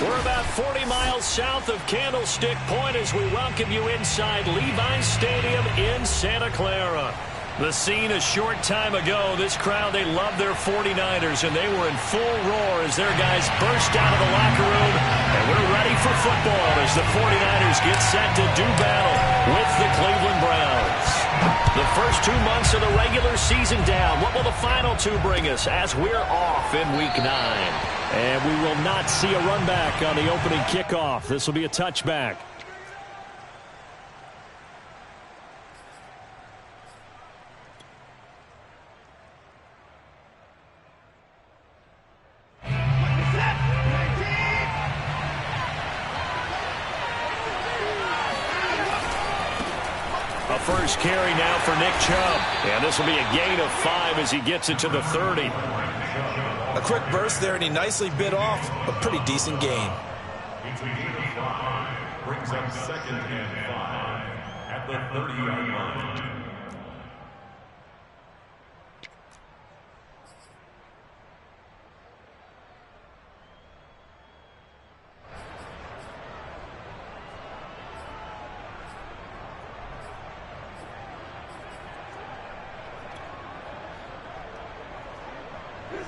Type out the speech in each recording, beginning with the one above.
We're about 40 miles south of Candlestick Point as we welcome you inside Levi's Stadium in Santa Clara. The scene a short time ago, this crowd, they love their 49ers, and they were in full roar as their guys burst out of the locker room. And we're ready for football as the 49ers get set to do battle with the Cleveland Browns. The first 2 months of the regular season down. What will the final two bring us as we're off in Week 9? And we will not see a run back on the opening kickoff. This will be a touchback. A first carry now for Nick Chubb. And this will be a gain of 5 as he gets it to the 30. A quick burst there, and he nicely bit off a pretty decent gain. It's a gain of 5. Brings up 2nd and 5 at the 30-yard line.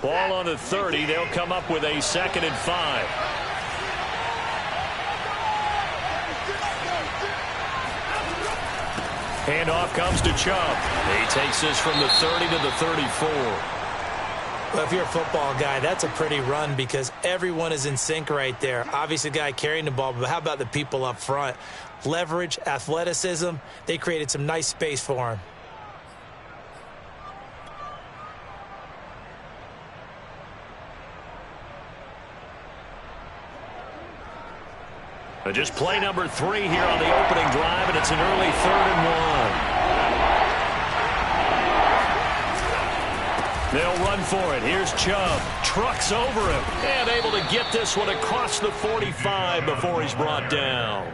Ball on the 30. They'll come up with a 2nd and 5. Handoff comes to Chubb. He takes this from the 30 to the 34. Well, if you're a football guy, that's a pretty run because everyone is in sync right there. Obviously, the guy carrying the ball, but how about the people up front? Leverage, athleticism, they created some nice space for him. Just play number 3 here on the opening drive, and it's an early 3rd and 1. They'll run for it. Here's Chubb. Trucks over him. And able to get this one across the 45 before he's brought down.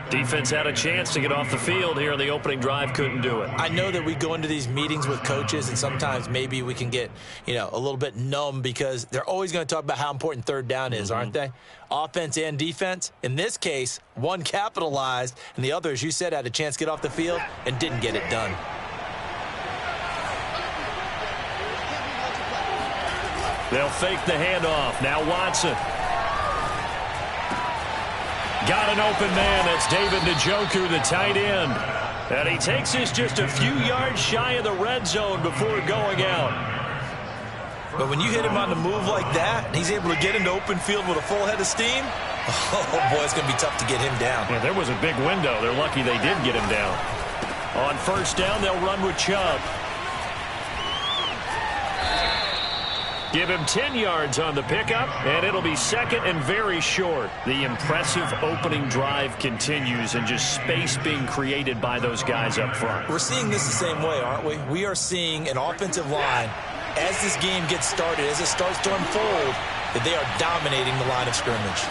Defense had a chance to get off the field here on the opening drive. Couldn't do it. I know that we go into these meetings with coaches, and sometimes maybe we can get, a little bit numb because they're always going to talk about how important 3rd down is, aren't they? Offense and defense. In this case, one capitalized, and the other, as you said, had a chance to get off the field and didn't get it done. They'll fake the handoff. Now Watson. Got an open man. That's David Njoku, the tight end. And he takes this just a few yards shy of the red zone before going out. But when you hit him on the move like that, he's able to get into open field with a full head of steam, oh, boy, it's going to be tough to get him down. Yeah, there was a big window. They're lucky they did get him down. On first down, they'll run with Chubb. Give him 10 yards on the pickup, and it'll be 2nd and very short. The impressive opening drive continues, and just space being created by those guys up front. We're seeing this the same way, aren't we? We are seeing an offensive line, as this game gets started, as it starts to unfold, that they are dominating the line of scrimmage.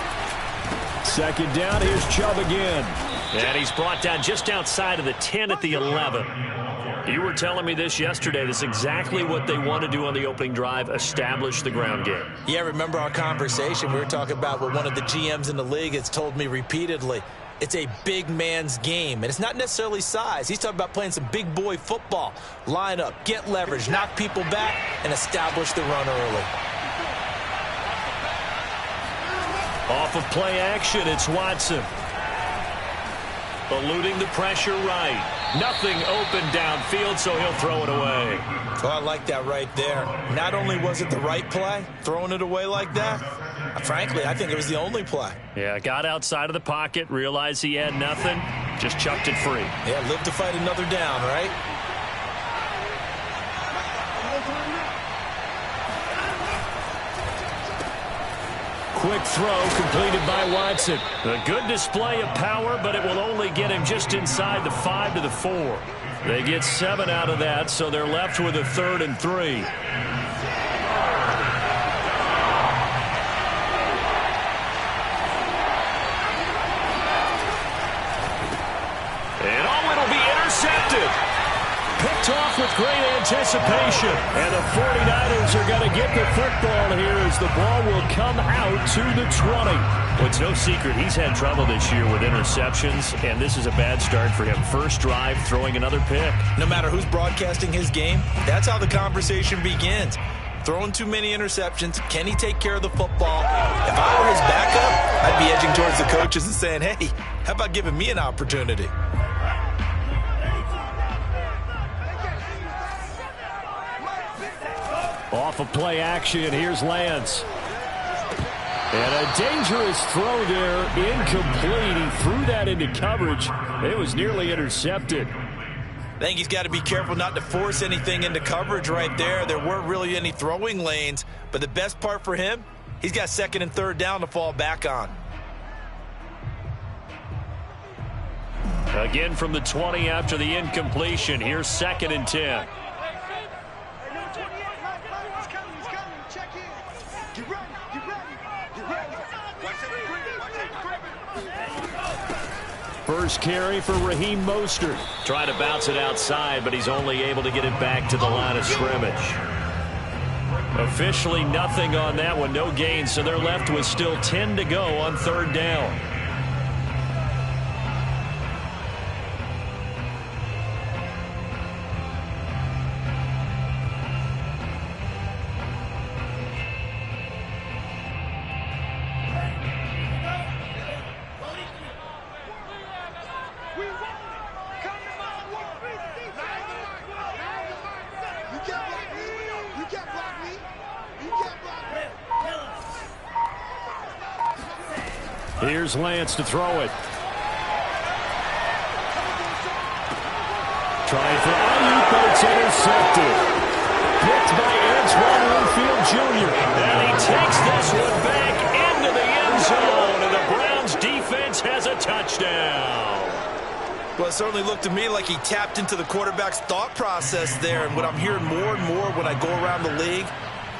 2nd down, here's Chubb again. And he's brought down just outside of the 10 at the 11. You were telling me this yesterday. This is exactly what they want to do on the opening drive, establish the ground game. Yeah, remember our conversation. We were talking about what one of the GMs in the league has told me repeatedly. It's a big man's game, and it's not necessarily size. He's talking about playing some big boy football. Line up, get leverage, knock people back, and establish the run early. Off of play action, it's Watson. Eluding the pressure right. Nothing open downfield, so he'll throw it away. Oh, I like that right there. Not only was it the right play, throwing it away like that, frankly, I think it was the only play. Yeah, got outside of the pocket, realized he had nothing, just chucked it free. Yeah, live to fight another down, right? Quick throw completed by Watson. A good display of power, but it will only get him just inside the 5 to the 4. They get 7 out of that, so they're left with a 3rd and 3. And it'll be intercepted. Picked picked off with great anticipation. And the 49ers are going to get the football here as the ball will come out to the 20. Well, it's no secret he's had trouble this year with interceptions, and this is a bad start for him. First drive, throwing another pick. No matter who's broadcasting his game, that's how the conversation begins. Throwing too many interceptions. Can he take care of the football? If I were his backup, I'd be edging towards the coaches and saying, hey, how about giving me an opportunity? Off of play action, here's Lance. And a dangerous throw there, incomplete. He threw that into coverage. It was nearly intercepted. I think he's got to be careful not to force anything into coverage right there. There weren't really any throwing lanes, but the best part for him, he's got second and third down to fall back on. Again from the 20 after the incompletion. Here's 2nd and 10. First carry for Raheem Mostert. Trying to bounce it outside, but he's only able to get it back to the line of scrimmage. Officially nothing on that one, no gain, so they're left with still 10 to go on 3rd down. Here's Lance to throw it. Trying for Ayuk, but it's intercepted. Picked by Antoine Winfield Jr. And he takes this one back into the end zone. And the Browns defense has a touchdown. Well, it certainly looked to me like he tapped into the quarterback's thought process there. And what I'm hearing more and more when I go around the league,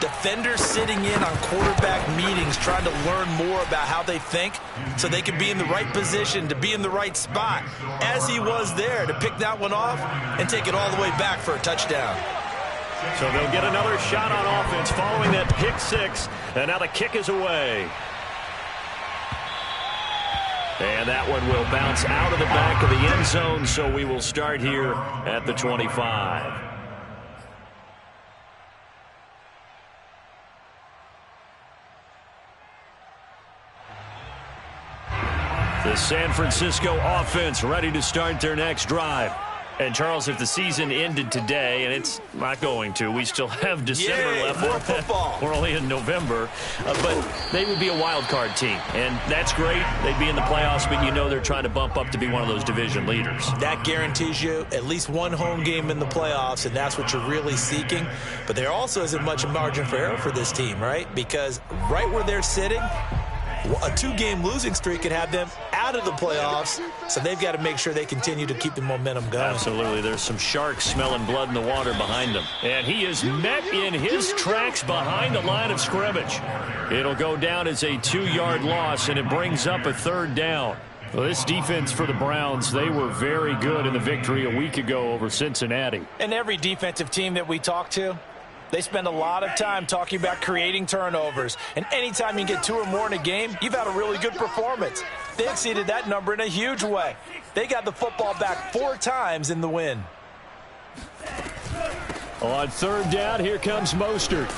defenders sitting in on quarterback meetings trying to learn more about how they think so they can be in the right position to be in the right spot, as he was there to pick that one off and take it all the way back for a touchdown. So they'll get another shot on offense following that pick six, and now the kick is away. And that one will bounce out of the back of the end zone, so we will start here at the 25. The San Francisco offense ready to start their next drive. And, Charles, if the season ended today, and it's not going to, we still have December left. More football. We're only in November. But they would be a wild card team. And that's great. They'd be in the playoffs, but you know they're trying to bump up to be one of those division leaders. That guarantees you at least one home game in the playoffs, and that's what you're really seeking. But there also isn't much margin for error for this team, right? Because right where they're sitting, a 2-game losing streak could have them out of the playoffs, so they've got to make sure they continue to keep the momentum going. Absolutely. There's some sharks smelling blood in the water behind them. And he is met in his tracks behind the line of scrimmage. It'll go down as a 2-yard loss, and it brings up a 3rd down. Well, this defense for the Browns, they were very good in the victory a week ago over Cincinnati. And every defensive team that we talk to, they spend a lot of time talking about creating turnovers. And anytime you get 2 or more in a game, you've had a really good performance. They exceeded that number in a huge way. They got the football back 4 times in the win. On 3rd down, here comes Mostert.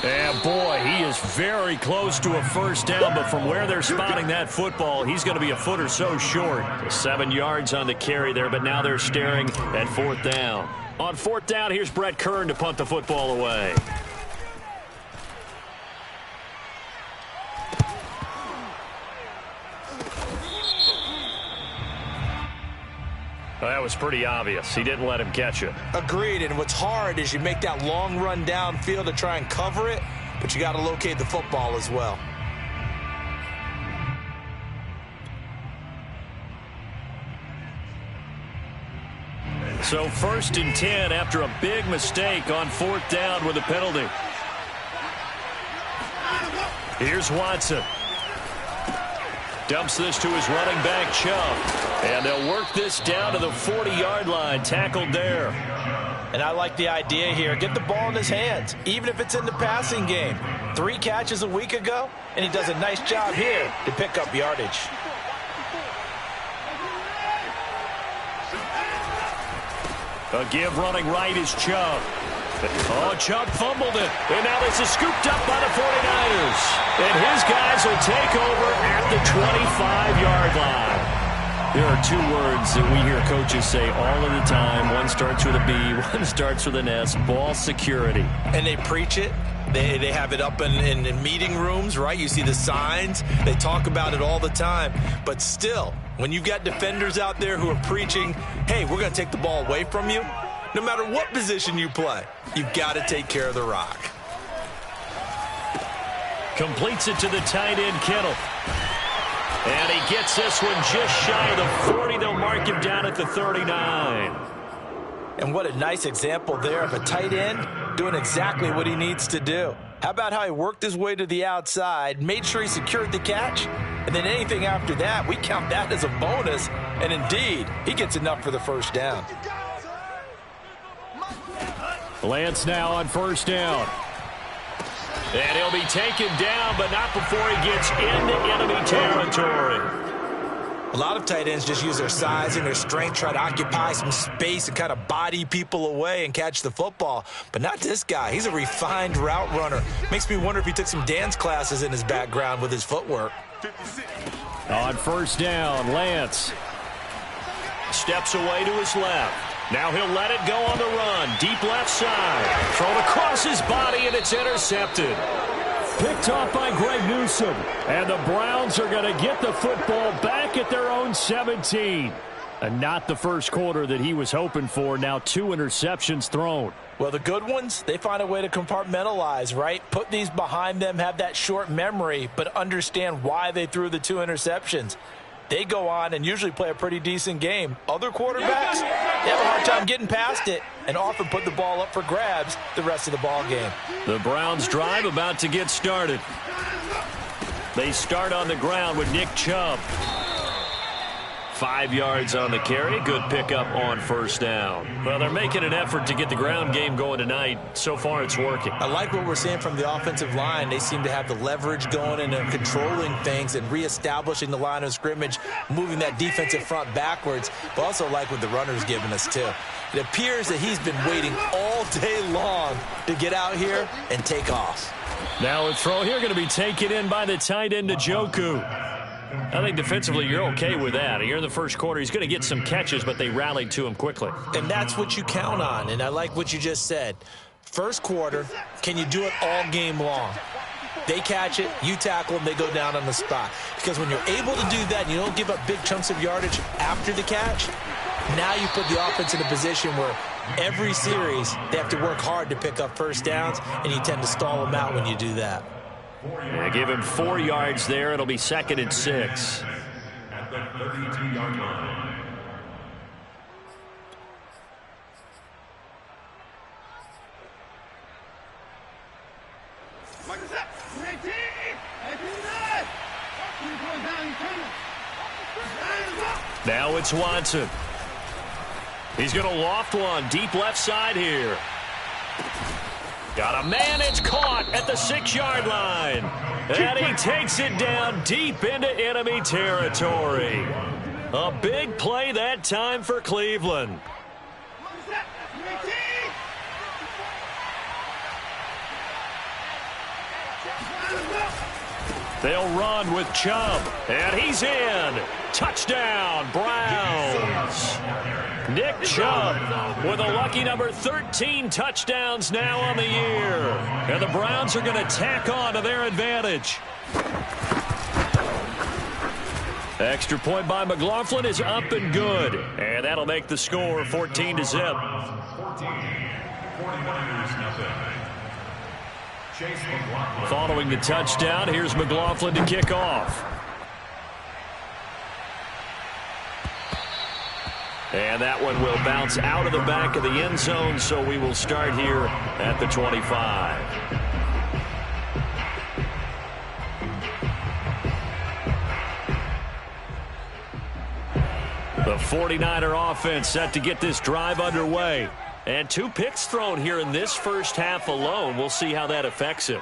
And, boy, he is very close to a 1st down, but from where they're spotting that football, he's going to be a foot or so short. 7 yards on the carry there, but now they're staring at 4th down. On 4th down, here's Brett Kern to punt the football away. Well, that was pretty obvious. He didn't let him catch it. Agreed, and what's hard is you make that long run downfield to try and cover it, but you got to locate the football as well. So 1st and 10 after a big mistake on 4th down with a penalty. Here's Watson. Dumps this to his running back, Chubb. And they'll work this down to the 40-yard line. Tackled there. And I like the idea here. Get the ball in his hands, even if it's in the passing game. 3 catches a week ago, and he does a nice job here to pick up yardage. A give running right is Chubb. Oh, Chubb fumbled it. And now this is scooped up by the 49ers. And his guys will take over at the 25-yard line. There are 2 words that we hear coaches say all of the time. One starts with a B, one starts with an S, ball security. And they preach it. They have it up in meeting rooms, right? You see the signs. They talk about it all the time. But still, when you've got defenders out there who are preaching, hey, we're going to take the ball away from you, no matter what position you play, you've got to take care of the rock. Completes it to the tight end, Kittle. And he gets this one just shy of the 40. They'll mark him down at the 39. And what a nice example there of a tight end doing exactly what he needs to do. How about how he worked his way to the outside, made sure he secured the catch, and then anything after that, we count that as a bonus. And indeed, he gets enough for the first down. Lance now on first down. And he'll be taken down, but not before he gets into enemy territory. A lot of tight ends just use their size and their strength, try to occupy some space and kind of body people away and catch the football. But not this guy. He's a refined route runner. Makes me wonder if he took some dance classes in his background with his footwork. On first down, Lance steps away to his left. Now he'll let it go on the run. Deep left side. Thrown across his body, and it's intercepted. Picked off by Greg Newsome. And the Browns are going to get the football back at their own 17. And not the first quarter that he was hoping for. Now 2 interceptions thrown. Well, the good ones, they find a way to compartmentalize, right? Put these behind them, have that short memory, but understand why they threw the 2 interceptions. They go on and usually play a pretty decent game. Other quarterbacks, they have a hard time getting past it and often put the ball up for grabs the rest of the ball game. The Browns drive about to get started. They start on the ground with Nick Chubb. 5 yards on the carry. Good pickup on first down. Well, they're making an effort to get the ground game going tonight. So far, it's working. I like what we're seeing from the offensive line. They seem to have the leverage going and they're controlling things and reestablishing the line of scrimmage, moving that defensive front backwards. But also like what the runner's giving us, too. It appears that he's been waiting all day long to get out here and take off. Now a throw here going to be taken in by the tight end, Njoku. I think defensively you're okay with that. You're in the first quarter. He's going to get some catches, but they rallied to him quickly. And that's what you count on, and I like what you just said. First quarter, can you do it all game long? They catch it, you tackle them, they go down on the spot. Because when you're able to do that and you don't give up big chunks of yardage after the catch, now you put the offense in a position where every series they have to work hard to pick up first downs, and you tend to stall them out when you do that. Yeah, give him 4 yards there. It'll be 2nd and 6. At the 32-yard line. Now it's Watson. He's going to loft one deep left side here. Got a man, it's caught at the 6-yard line. And he takes it down deep into enemy territory. A big play that time for Cleveland. They'll run with Chubb, and he's in. Touchdown, Browns. Nick Chubb with a lucky number 13 touchdowns now on the year. And the Browns are going to tack on to their advantage. Extra point by McLaughlin is up and good. And that'll make the score 14-0. 49ers nothing. Following the touchdown, here's McLaughlin to kick off. And that one will bounce out of the back of the end zone, so we will start here at the 25. The 49er offense set to get this drive underway. And 2 picks thrown here in this first half alone. We'll see how that affects him.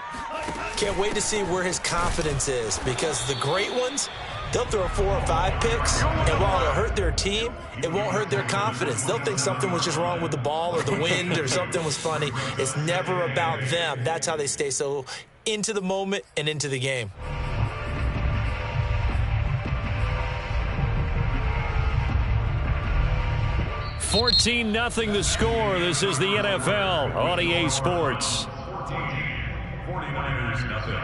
Can't wait to see where his confidence is, because the great ones, they'll throw 4 or 5 picks, and while it'll hurt their team, it won't hurt their confidence. They'll think something was just wrong with the ball or the wind or something was funny. It's never about them. That's how they stay so into the moment and into the game. $14-0 the score. This is the NFL on EA Sports. 49ers nothing.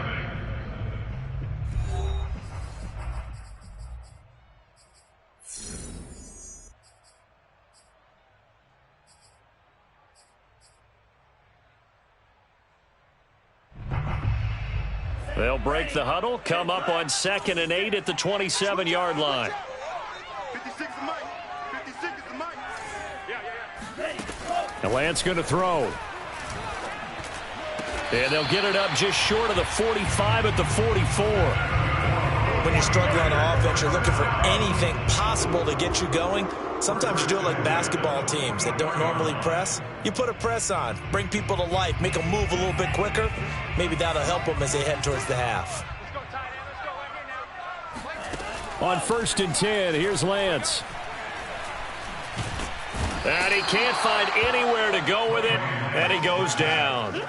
They'll break the huddle, come up on 2nd and 8 at the 27-yard line. 56 is Mike. 56 is Mike. And Lance going to throw. And they'll get it up just short of the 45 at the 44. When you're struggling on offense, you're looking for anything possible to get you going. Sometimes you do it like basketball teams that don't normally press. You put a press on, bring people to life, make them move a little bit quicker. Maybe that'll help them as they head towards the half. On 1st and 10, here's Lance. And he can't find anywhere to go with it, and he goes down.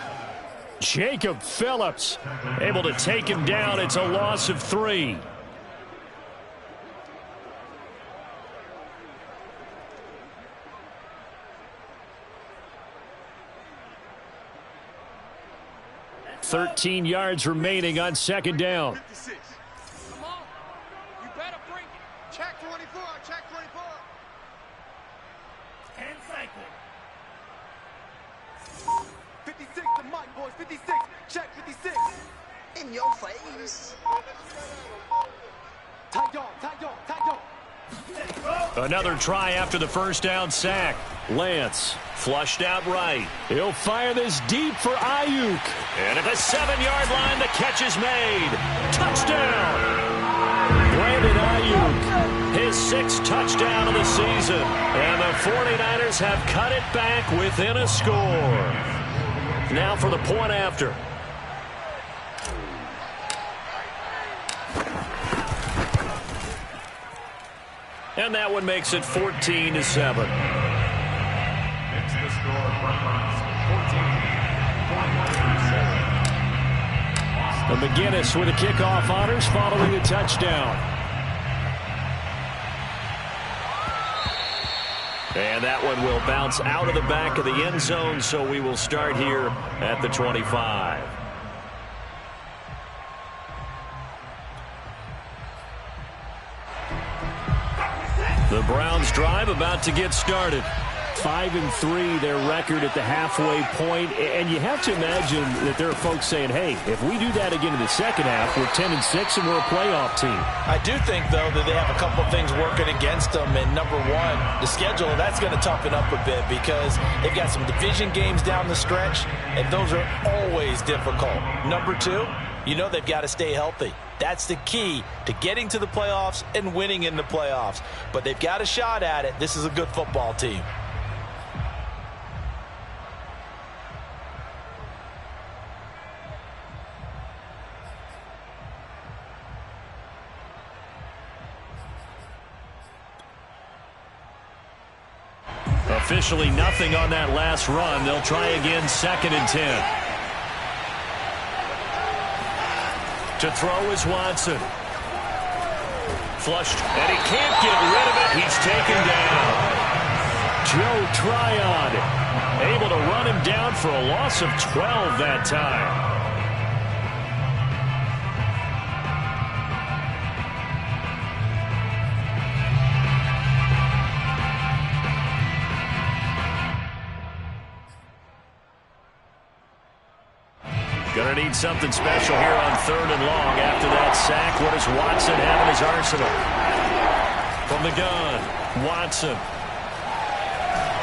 Jacob Phillips able to take him down. It's a loss of 3. $13 yards remaining on 2nd down. 56. Come on. You better bring it. Check 24. Check 24. 10 seconds. 56 to Mike, boys. 56. Check 56. In your face. Tight dog. Tight dog. Tight dog. Another try after the first down sack. Lance flushed out right. He'll fire this deep for Ayuk. And at the 7-yard line, the catch is made. Touchdown! Brandon Ayuk, his 6th touchdown of the season. And the 49ers have cut it back within a score. Now for the point after. And that one makes it 14-7. It's the score. Browns 14, 49ers 7. And McGinnis with the kickoff honors following the touchdown. And that one will bounce out of the back of the end zone, so we will start here at the 25. The Browns drive about to get started. 5-3, their record at the halfway point. And you have to imagine that there are folks saying, hey, if we do that again in the second half, we're 10-6 and we're a playoff team. I do think, though, that they have a couple things working against them. And number one, the schedule, that's going to toughen up a bit because they've got some division games down the stretch, and those are always difficult. Number two, you know they've got to stay healthy. That's the key to getting to the playoffs and winning in the playoffs. But they've got a shot at it. This is a good football team. Officially nothing on that last run. They'll try again, 2nd and 10. To throw is Watson. Flushed, and he can't get rid of it. He's taken down. Joe Tryon able to run him down for a loss of 12 that time. Gonna need something special here on 3rd and long after that sack. What does Watson have in his arsenal? From the gun, Watson.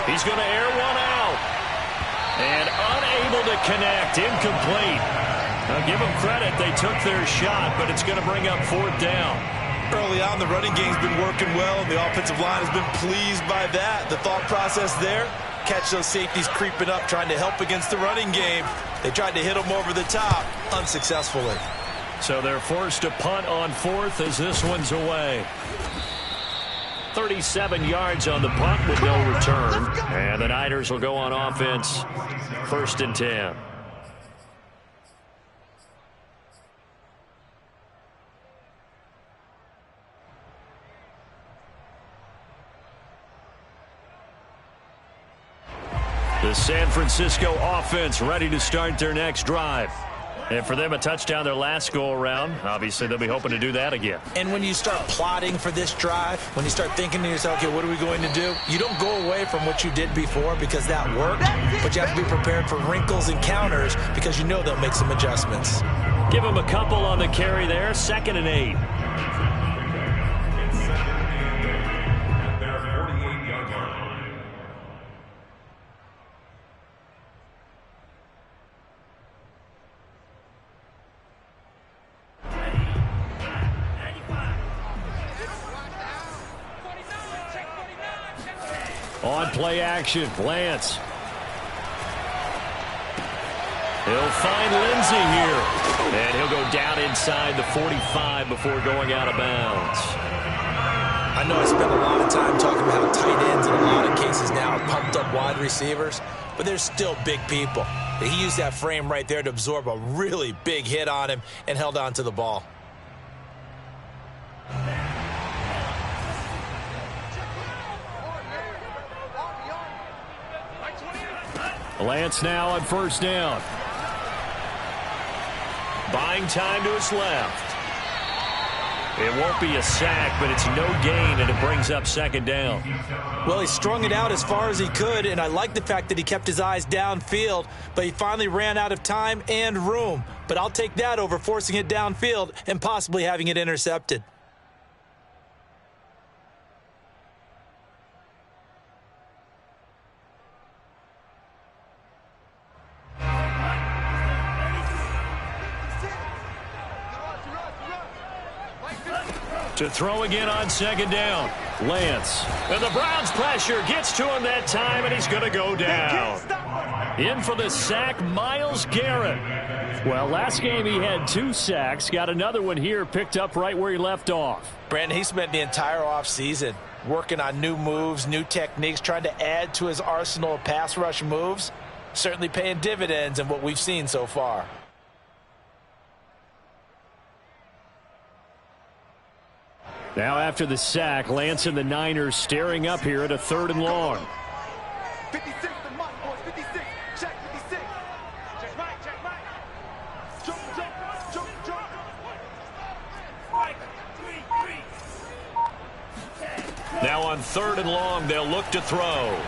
He's gonna air one out. And unable to connect, incomplete. Now give them credit, they took their shot, but it's gonna bring up 4th down. Early on, the running game's been working well, and the offensive line has been pleased by that. The thought process there, catch those safeties creeping up, trying to help against the running game. They tried to hit them over the top, unsuccessfully. So they're forced to punt on fourth as this one's away. 37 yards on the punt with no return. And the Niners will go on offense. 1st and 10. The San Francisco offense ready to start their next drive. And for them, a touchdown their last go-around. Obviously, they'll be hoping to do that again. And when you start plotting for this drive, when you start thinking to yourself, okay, what are we going to do? You don't go away from what you did before because that worked, but you have to be prepared for wrinkles and counters because you know they'll make some adjustments. Give them a couple on the carry there. 2nd and 8. On play action, Lance. He'll find Lindsey here. And he'll go down inside the 45 before going out of bounds. I know I spent a lot of time talking about how tight ends in a lot of cases now are pumped up wide receivers, but they're still big people. He used that frame right there to absorb a really big hit on him and held on to the ball. Lance now on 1st down. Buying time to his left. It won't be a sack, but it's no gain, and it brings up 2nd down. Well, he strung it out as far as he could, and I like the fact that he kept his eyes downfield, but he finally ran out of time and room. But I'll take that over forcing it downfield and possibly having it intercepted. To throw again on 2nd down. Lance. And the Browns pressure gets to him that time, and he's going to go down. In for the sack, Myles Garrett. Well, last game he had 2 sacks. Got another one here, picked up right where he left off. Brandon, he spent the entire offseason working on new moves, new techniques, trying to add to his arsenal of pass rush moves. Certainly paying dividends in what we've seen so far. Now after the sack, Lance and the Niners staring up here at a 3rd and long. 56 to Mike, boys. 56. Check 56. Check right, check right. Jump, jump, jump, jump. Now on 3rd and long, they'll look to throw.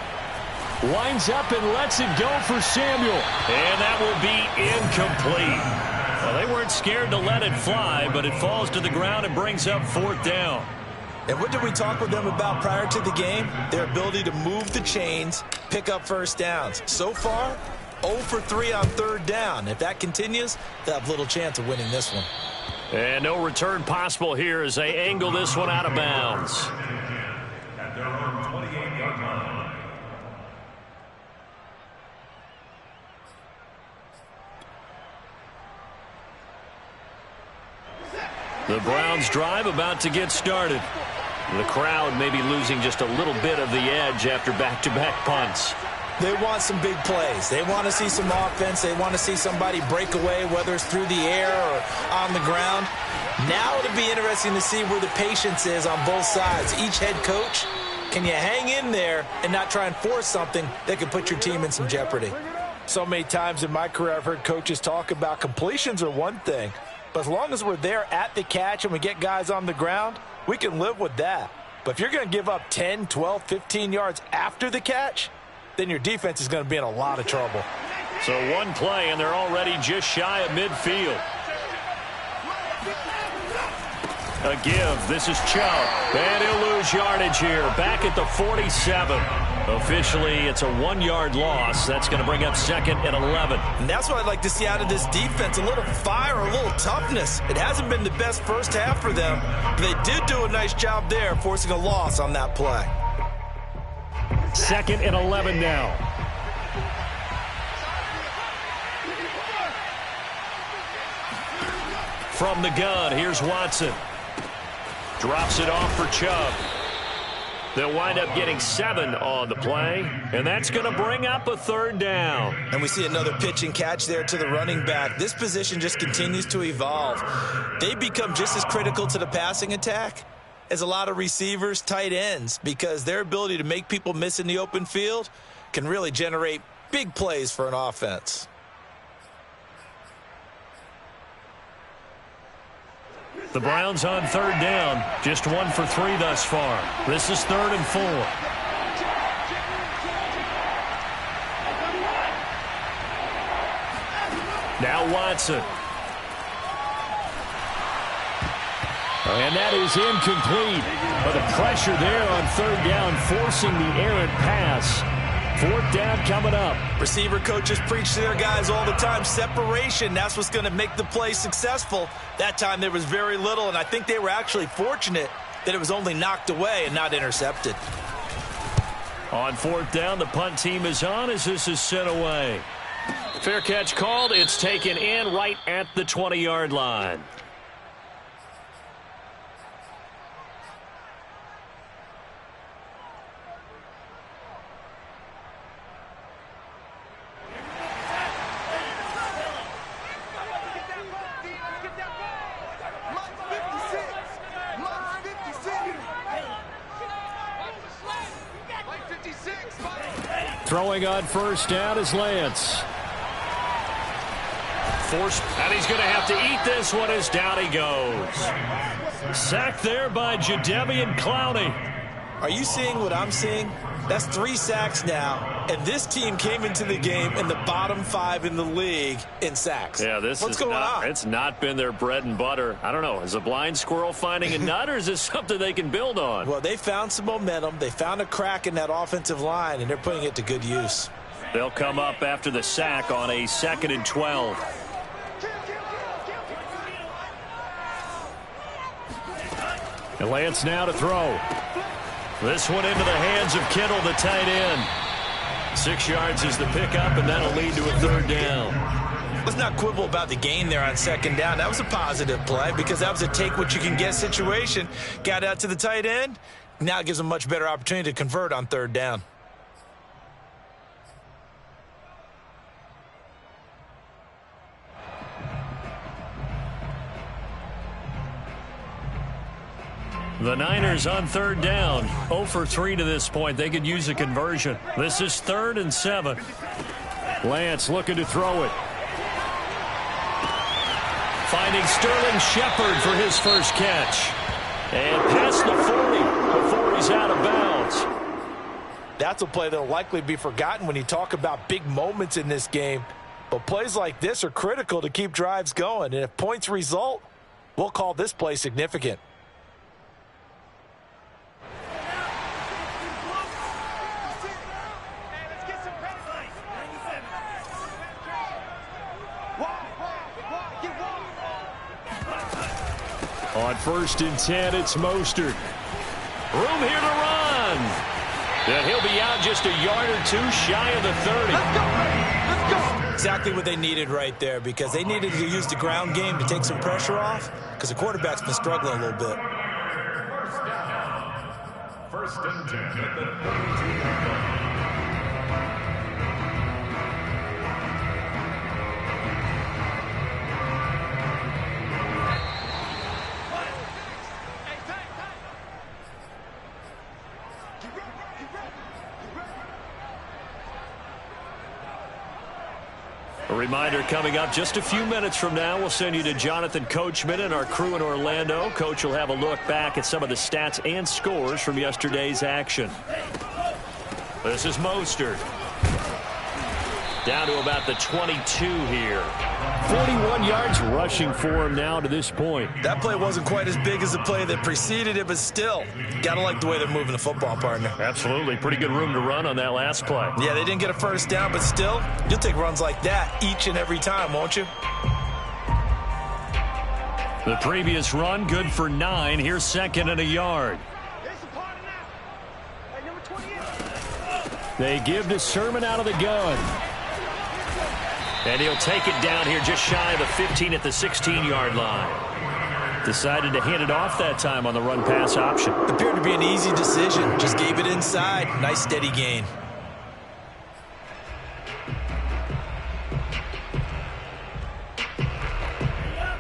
Winds up and lets it go for Samuel. And that will be incomplete. Well, they weren't scared to let it fly, but it falls to the ground and brings up 4th down. And what did we talk with them about prior to the game? Their ability to move the chains, pick up 1st downs. So far, 0 for 3 on 3rd down. If that continues, they'll have little chance of winning this one. And no return possible here as they angle this one out of bounds. At their own 28-yard line. The Browns drive about to get started. The crowd may be losing just a little bit of the edge after back-to-back punts. They want some big plays. They want to see some offense. They want to see somebody break away, whether it's through the air or on the ground. Now it'll be interesting to see where the patience is on both sides. Each head coach, can you hang in there and not try and force something that could put your team in some jeopardy? So many times in my career I've heard coaches talk about completions are one thing. But as long as we're there at the catch and we get guys on the ground, we can live with that. But if you're going to give up 10, 12, 15 yards after the catch, then your defense is going to be in a lot of trouble. So one play, and they're already just shy of midfield. A give. This is Chubb. And he'll lose yardage here. Back at the 47. Officially, it's a 1-yard loss. That's going to bring up 2nd and 11. And that's what I'd like to see out of this defense. A little fire, a little toughness. It hasn't been the best first half for them. But they did do a nice job there, forcing a loss on that play. 2nd and 11 now. from the gun. Here's Watson. Drops it off for Chubb. They'll wind up getting 7 on the play, and that's going to bring up a 3rd down. And we see another pitch and catch there to the running back. This position just continues to evolve. They become just as critical to the passing attack as a lot of receivers, tight ends, because their ability to make people miss in the open field can really generate big plays for an offense. The Browns on 3rd down, just 1 for 3 thus far. This is 3rd and 4. Now Watson. And that is incomplete. But the pressure there on 3rd down, forcing the errant pass. 4th down coming up. Receiver coaches preach to their guys all the time. Separation, that's what's going to make the play successful. That time there was very little, and I think they were actually fortunate that it was only knocked away and not intercepted. On 4th down, the punt team is on as this is sent away. Fair catch called. It's taken in right at the 20-yard line. Throwing on 1st down is Lance. Forced, and he's going to have to eat this one as down he goes. Sacked there by Jadeveon Clowney. Are you seeing what I'm seeing? That's 3 sacks now, and this team came into the game in the bottom 5 in the league in sacks. Yeah, what's going on? It's not been their bread and butter. I don't know. Is a blind squirrel finding a nut, or is this something they can build on? Well, they found some momentum. They found a crack in that offensive line, and they're putting it to good use. They'll come up after the sack on a 2nd and 12. And Lance now to throw. This one into the hands of Kittle, the tight end. 6 yards is the pickup, and that'll lead to a 3rd down. Let's not quibble about the gain there on 2nd down. That was a positive play because that was a take-what-you-can-get situation. Got out to the tight end. Now it gives them a much better opportunity to convert on 3rd down. The Niners on 3rd down. 0 for 3 to this point. They could use a conversion. This is 3rd and 7. Lance looking to throw it. Finding Sterling Shepard for his first catch. And past the 40 before he's out of bounds. That's a play that will likely be forgotten when you talk about big moments in this game. But plays like this are critical to keep drives going. And if points result, we'll call this play significant. On 1st and 10, it's Mostert. Room here to run. And he'll be out just a yard or 2 shy of the 30. Let's go, let's go. Exactly what they needed right there, because they needed to use the ground game to take some pressure off, because the quarterback's been struggling a little bit. 1st and 10 at the 32-yard line. A reminder coming up just a few minutes from now, we'll send you to Jonathan Coachman and our crew in Orlando. Coach will have a look back at some of the stats and scores from yesterday's action. This is Mostert. Down to about the 22 here. 41 yards rushing for him now to this point. That play wasn't quite as big as the play that preceded it, but still, gotta like the way they're moving the football, partner. Absolutely. Pretty good room to run on that last play. Yeah, they didn't get a 1st down, but still, you'll take runs like that each and every time, won't you? The previous run, good for 9. Here's 2nd and a yard. They give to Sermon out of the gun. And he'll take it down here just shy of the 15 at the 16-yard line. Decided to hand it off that time on the run-pass option. Appeared to be an easy decision. Just gave it inside. Nice steady gain.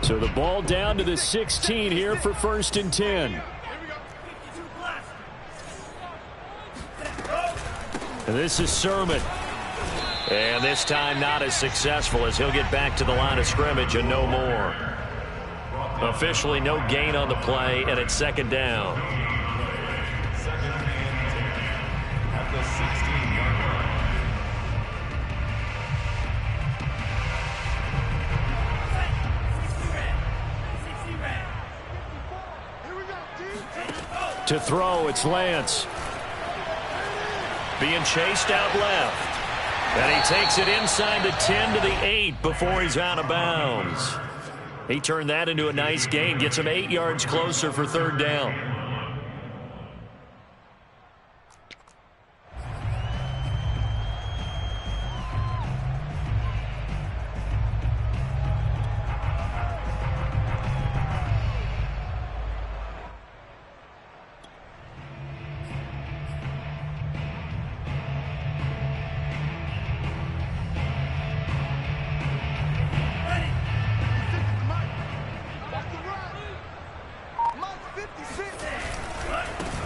So the ball down to the 16 here for 1st and 10. And this is Sermon. And this time not as successful as he'll get back to the line of scrimmage and no more. Officially no gain on the play, and it's 2nd down. Second and 10 at the 16-yard line. To throw, it's Lance. Being chased out left. And he takes it inside the 10 to the 8 before he's out of bounds. He turned that into a nice gain, gets him 8 yards closer for 3rd down.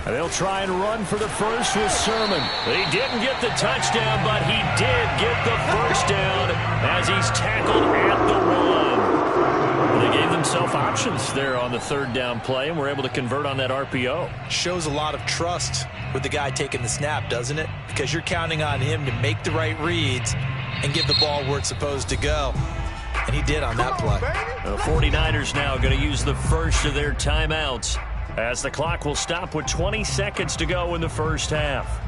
They'll try and run for the first with Sermon. He didn't get the touchdown, but he did get the first down as he's tackled at the 1. They gave themselves options there on the 3rd down play and were able to convert on that RPO. Shows a lot of trust with the guy taking the snap, doesn't it? Because you're counting on him to make the right reads and give the ball where it's supposed to go. And he did on that play. The 49ers now going to use the first of their timeouts, as the clock will stop with 20 seconds to go in the first half.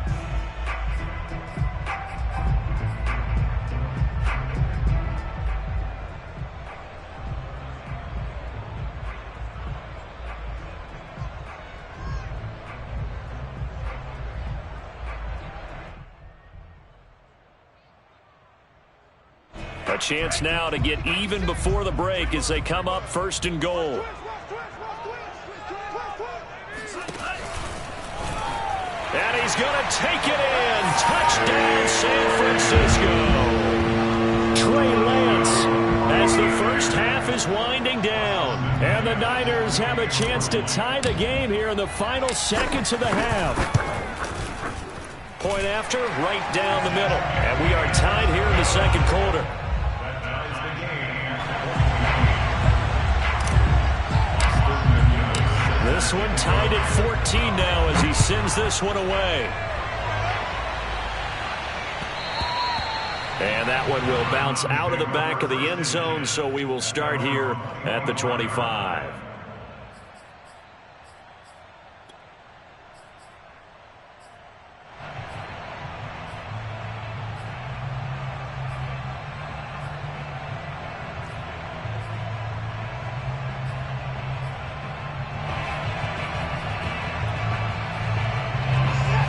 A chance now to get even before the break as they come up 1st and goal. And he's going to take it in. Touchdown, San Francisco. Trey Lance as the first half is winding down. And the Niners have a chance to tie the game here in the final seconds of the half. Point after, right down the middle. And we are tied here in the 2nd quarter. This one tied at 14 now as he sends this one away. And that one will bounce out of the back of the end zone, so we will start here at the 25.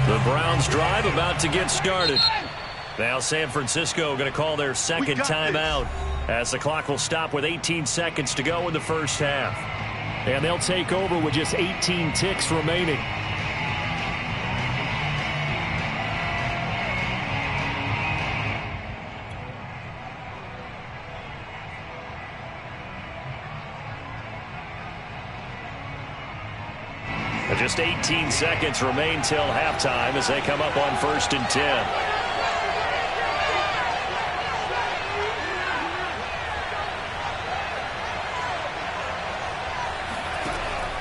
The Browns drive about to get started. Now San Francisco going to call their 2nd timeout as the clock will stop with 18 seconds to go in the first half. And they'll take over with just 18 ticks remaining. Just 18 seconds remain till halftime as they come up on 1st and 10.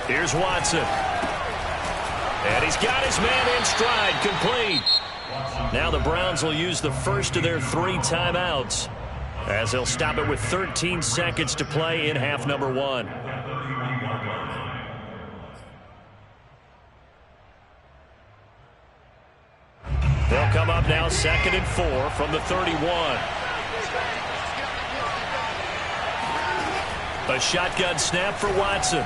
Here's Watson. And he's got his man in stride, complete. Now the Browns will use the first of their 3 timeouts as they'll stop it with 13 seconds to play in half number 1. They'll come up now 2nd and 4 from the 31. A shotgun snap for Watson.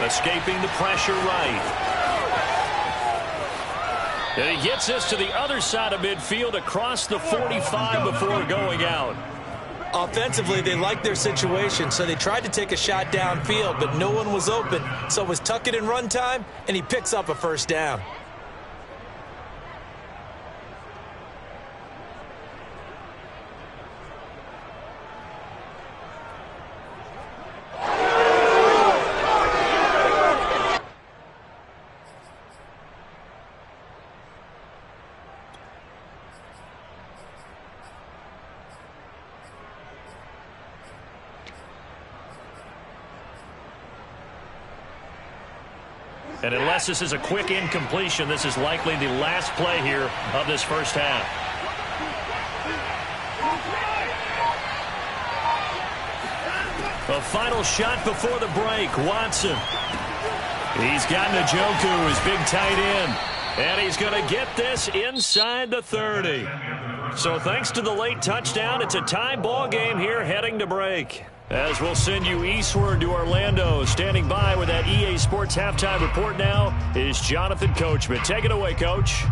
Escaping the pressure right. And he gets this to the other side of midfield across the 45 before going out. Offensively, they liked their situation, so they tried to take a shot downfield, but no one was open. So it was tuck it and run time, and he picks up a first down. And unless this is a quick incompletion, this is likely the last play here of this first half. A final shot before the break. Watson. He's got Njoku, his big tight end. And he's going to get this inside the 30. So thanks to the late touchdown, it's a tie ball game here heading to break. As we'll send you eastward to Orlando. Standing by with that EA Sports Halftime Report now is Jonathan Coachman. Take it away, Coach.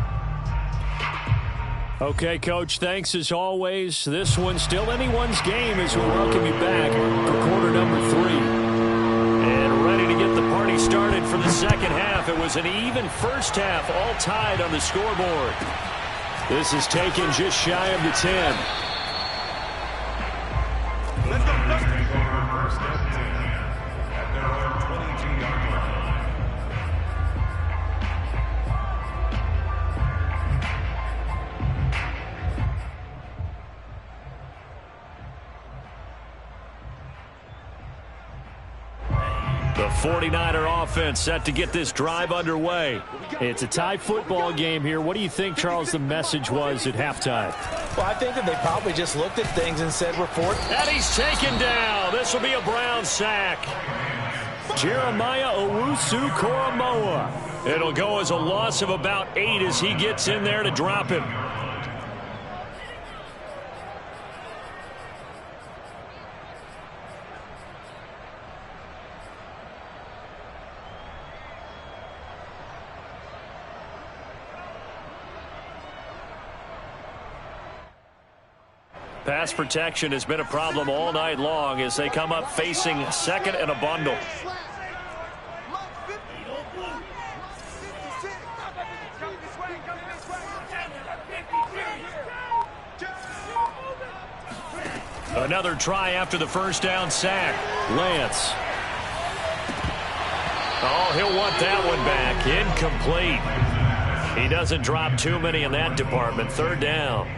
Okay, Coach, thanks as always. This one's still anyone's game as we welcome you back for quarter number 3. And ready to get the party started for the second half. It was an even first half, all tied on the scoreboard. This is taken just shy of the 10. Let's go, let's go. First and 10 at their own 22-yard line. The 49er offense set to get this drive underway. It's a tie football game here. What do you think, Charles, the message was at halftime? Well, I think that they probably just looked at things and said, we're fourth. And he's taken down. This will be a Brown sack. Jeremiah Owusu-Koramoah. It'll go as a loss of about 8 as he gets in there to drop him. Pass protection has been a problem all night long as they come up facing second and a bundle. Another try after the first down sack. Lance. Oh, he'll want that one back. Incomplete. He doesn't drop too many in that department. Third down.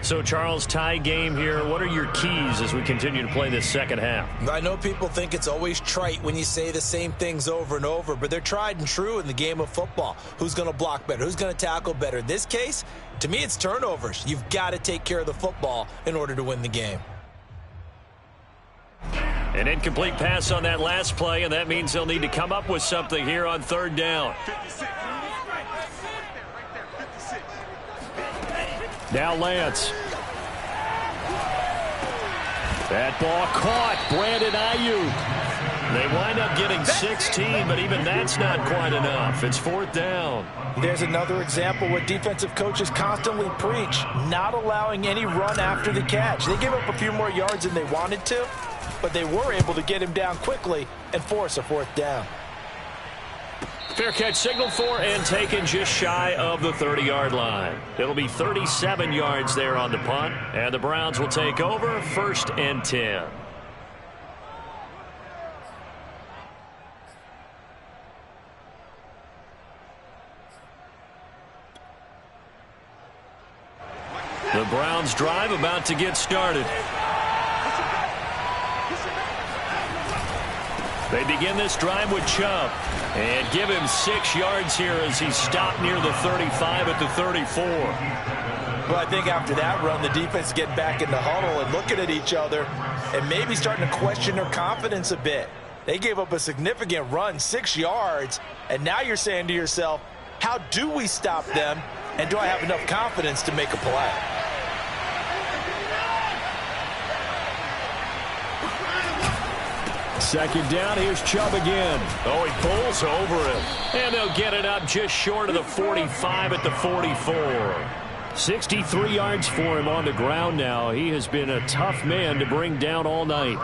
So, Charles, tie game here. What are your keys as we continue to play this second half? I know people think it's always trite when you say the same things over and over, but they're tried and true in the game of football. Who's going to block better? Who's going to tackle better? In this case, to me, it's turnovers. You've got to take care of the football in order to win the game. An incomplete pass on that last play, and that means they'll need to come up with something here on third down. 56. Now Lance. That ball caught. Brandon Ayuk. They wind up getting 16, but even that's not quite enough. It's fourth down. There's another example what defensive coaches constantly preach, not allowing any run after the catch. They gave up a few more yards than they wanted to, but they were able to get him down quickly and force a fourth down. Fair catch signaled for and taken just shy of the 30-yard line. It'll be 37 yards there on the punt, and the Browns will take over first and 10. The Browns drive about to get started. They begin this drive with Chubb and give him 6 yards here as he stopped near the 35 at the 34. Well, I think after that run, the defense getting back in the huddle and looking at each other and maybe starting to question their confidence a bit. They gave up a significant run, 6 yards, and now you're saying to yourself, how do we stop them, and do I have enough confidence to make a play? Second down, here's Chubb again. Oh, he pulls over him. And they'll get it up just short of the 45 at the 44. 63 yards for him on the ground now. He has been a tough man to bring down all night.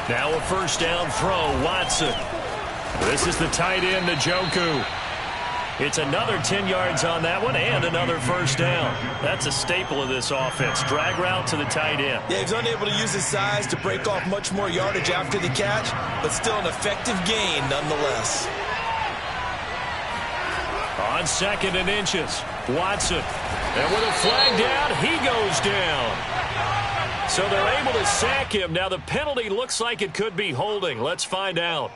Now a first down throw, Watson. This is the tight end, Njoku. It's another 10 yards on that one and another first down. That's a staple of this offense. Drag route to the tight end. Yeah, he's unable to use his size to break off much more yardage after the catch, but still an effective gain nonetheless. On second and inches, Watson. And with a flag down, he goes down. So they're able to sack him. Now the penalty looks like it could be holding. Let's find out.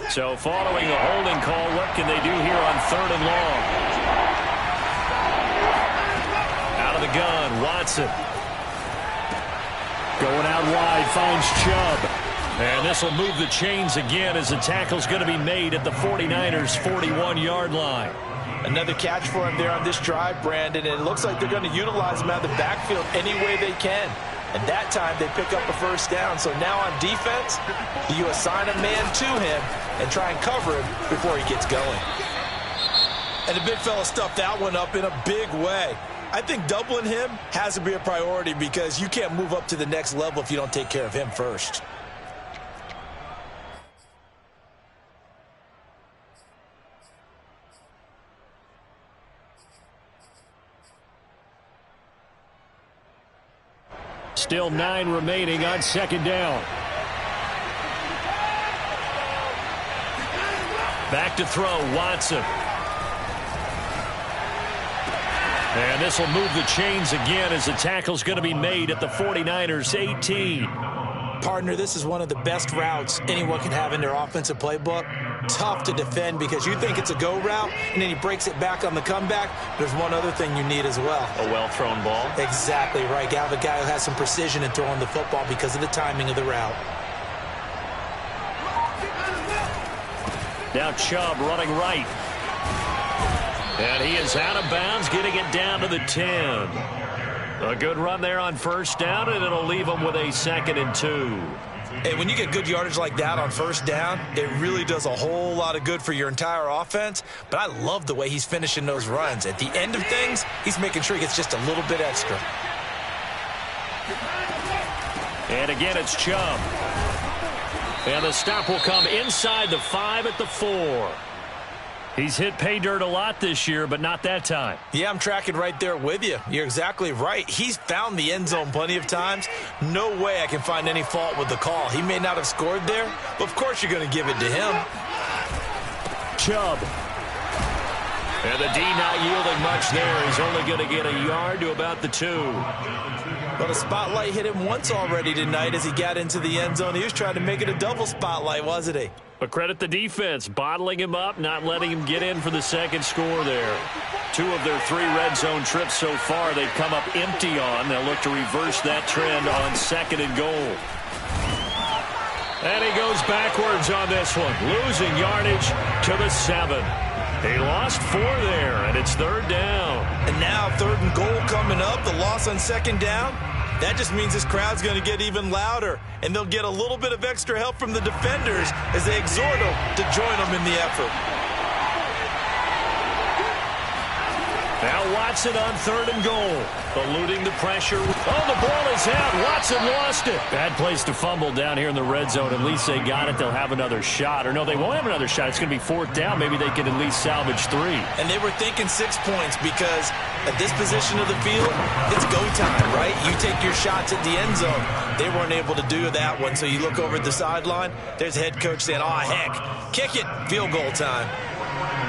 So following a holding call, what can they do here on third and long? Out of the gun, Watson. Going out wide, finds Chubb. And this will move the chains again as the tackle's going to be made at the 49ers' 41-yard line. Another catch for him there on this drive, Brandon, and it looks like they're going to utilize him out of the backfield any way they can. And that time they pick up a first down. So now on defense, do you assign a man to him and try and cover him before he gets going? And the big fella stuffed that one up in a big way. I think doubling him has to be a priority because you can't move up to the next level if you don't take care of him first. Still 9 remaining on second down. Back to throw, Watson. And this will move the chains again as the tackle's going to be made at the 49ers' 18. Partner, this is one of the best routes anyone can have in their offensive playbook. Tough to defend because you think it's a go route, and then he breaks it back on the comeback. There's one other thing you need as well. A well-thrown ball. Exactly right. You have a guy who has some precision in throwing the football because of the timing of the route. Now Chubb running right. And he is out of bounds, getting it down to the 10. A good run there on first down, and it'll leave him with a 2nd and 2. Hey, when you get good yardage like that on first down, it really does a whole lot of good for your entire offense. But I love the way he's finishing those runs. At the end of things, he's making sure he gets just a little bit extra. And again, it's Chubb. And the stop will come inside the 5 at the 4. He's hit pay dirt a lot this year, but not that time. Yeah, I'm tracking right there with you. You're exactly right. He's found the end zone plenty of times. No way I can find any fault with the call. He may not have scored there, but of course you're going to give it to him. Chubb. And the D not yielding much there. He's only going to get a yard to about the 2. But a spotlight hit him once already tonight as he got into the end zone. He was trying to make it a double spotlight, wasn't he? But credit the defense, bottling him up, not letting him get in for the second score there. 2 of their 3 red zone trips so far they've come up empty on. They'll look to reverse that trend on 2nd and goal. And he goes backwards on this one, losing yardage to the 7. He lost 4 there, and it's 3rd down. And now 3rd and goal coming up, the loss on 2nd down. That just means this crowd's going to get even louder, and they'll get a little bit of extra help from the defenders as they exhort them to join them in the effort. Now Watson on 3rd and goal, eluding the pressure. Oh, the ball is out. Watson lost it. Bad place to fumble down here in the red zone. At least they got it. They'll have another shot. Or no, they won't have another shot. It's going to be 4th down. Maybe they can at least salvage 3. And they were thinking 6 points because at this position of the field, it's go time, right? You take your shots at the end zone. They weren't able to do that one. So you look over at the sideline. There's the head coach saying, oh, heck, kick it. Field goal time.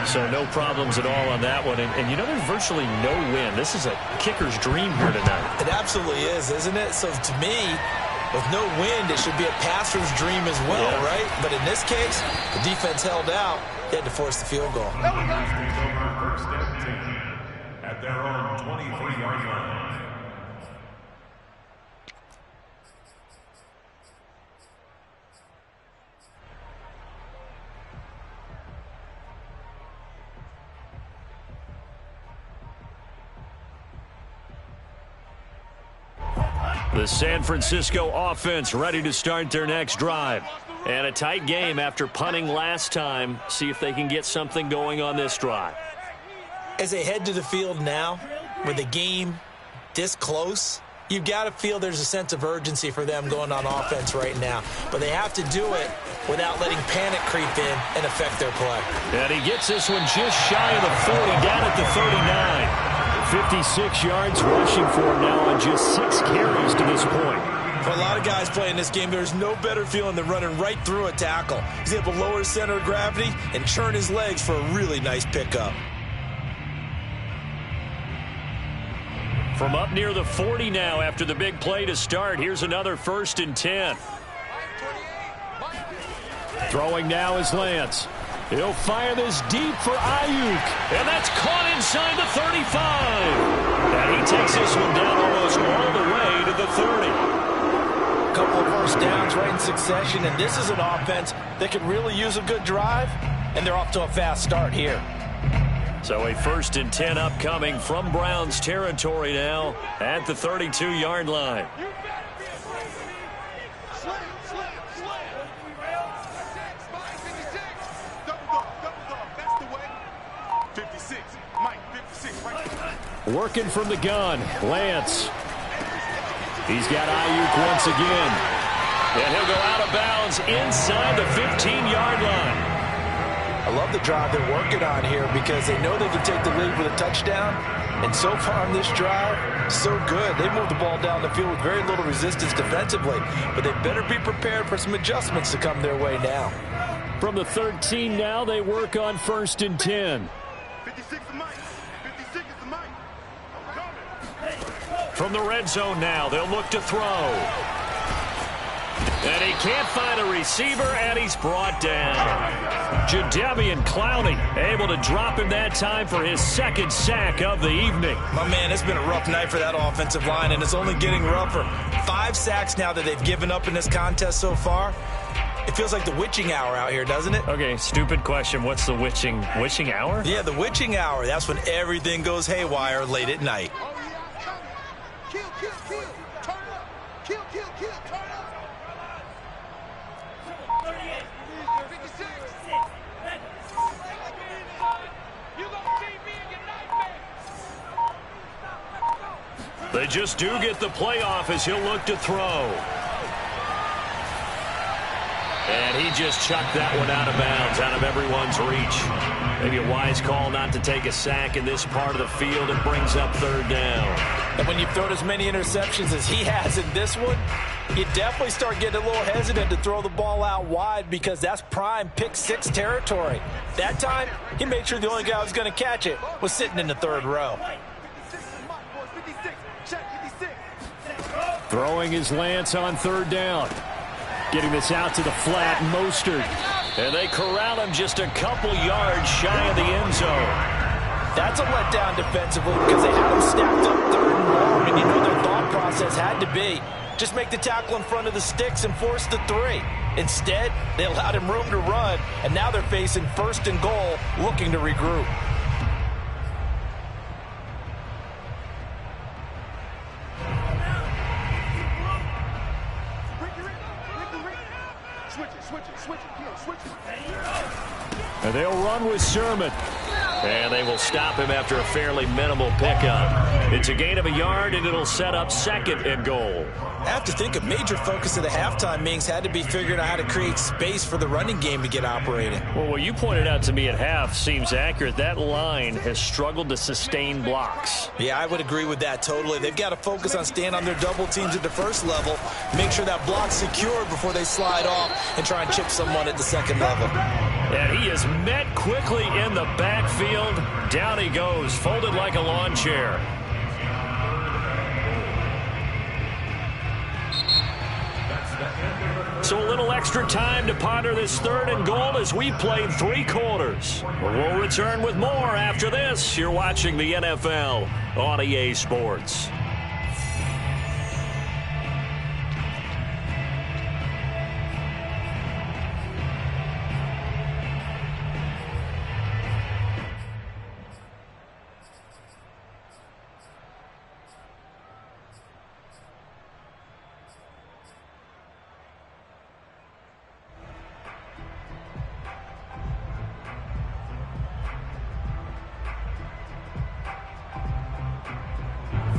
So no problems at all on that one. And you know, there's virtually no win. This is a kicker's dream here tonight. It absolutely is, isn't it? So to me, With no wind, it should be a passer's dream as well, right? But in this case, the defense held out. They had to force the field goal. Takes over first and 10 at their own 23-yard line. The San Francisco offense ready to start their next drive. And a tight game after punting last time. See if they can get something going on this drive. As they head to the field now, with the game this close, you've got to feel there's a sense of urgency for them going on offense right now. But they have to do it without letting panic creep in and affect their play. And he gets this one just shy of the 40, down at the 39. 56 yards rushing for him now on just 6 carries to this point. For a lot of guys playing this game, there's no better feeling than running right through a tackle. He's able to lower his center of gravity and churn his legs for a really nice pickup. From up near the 40 now after the big play to start, here's another 1st and 10. Throwing now is Lance. He'll fire this deep for Ayuk, and that's caught inside the 35. And he takes this one down almost all the way to the 30. A couple of first downs right in succession, and this is an offense that could really use a good drive, and they're off to a fast start here. So a 1st and 10 upcoming from Browns territory now at the 32-yard line. Working from the gun, Lance. He's got Ayuk once again. And he'll go out of bounds inside the 15-yard line. I love the drive they're working on here because they know they can take the lead with a touchdown. And so far on this drive, so good. They moved the ball down the field with very little resistance defensively. But they better be prepared for some adjustments to come their way now. From the 13 now, they work on 1st and 10. 56 is Mike. 56 is Mike. From the red zone now, they'll look to throw. And he can't find a receiver, and he's brought down. Jadeveon Clowney able to drop him that time for his 2nd sack of the evening. My man, it's been a rough night for that offensive line, and it's only getting rougher. 5 sacks now that they've given up in this contest so far. It feels like the witching hour out here, doesn't it? Okay, stupid question. What's the witching hour? Yeah, the witching hour. That's when everything goes haywire late at night. Kill, kill, kill. Turn up. Kill, kill, kill. Turn up. 56. You gonna see me in your nightmare. They just do get the playoff as he'll look to throw. And he just chucked that one out of bounds, out of everyone's reach. Maybe a wise call not to take a sack in this part of the field. It brings up 3rd down. And when you've thrown as many interceptions as he has in this one, you definitely start getting a little hesitant to throw the ball out wide because that's prime pick 6 territory. That time, he made sure the only guy who was going to catch it was sitting in the 3rd row. 56 is Mike, boys. 56. Check 56. Throwing his Lance on 3rd down. Getting this out to the flat, Mostert. And they corral him just a couple yards shy of the end zone. That's a letdown defensively because they had him stacked up 3rd and long, and you know their thought process had to be just make the tackle in front of the sticks and force the 3. Instead, they allowed him room to run, and now they're facing 1st and goal, looking to regroup. And they'll run with Sermon. And they will stop him after a fairly minimal pickup. It's a gain of a yard, and it'll set up 2nd and goal. I have to think a major focus of the halftime meetings had to be figuring out how to create space for the running game to get operating. Well, what you pointed out to me at half seems accurate. That line has struggled to sustain blocks. Yeah, I would agree with that totally. They've got to focus on staying on their double teams at the 1st level, make sure that block's secured before they slide off and try and chip someone at the 2nd level. And he is met quickly in the backfield. Down he goes, folded like a lawn chair. So a little extra time to ponder this 3rd and goal as we played 3 quarters. We'll return with more after this. You're watching the NFL on EA Sports.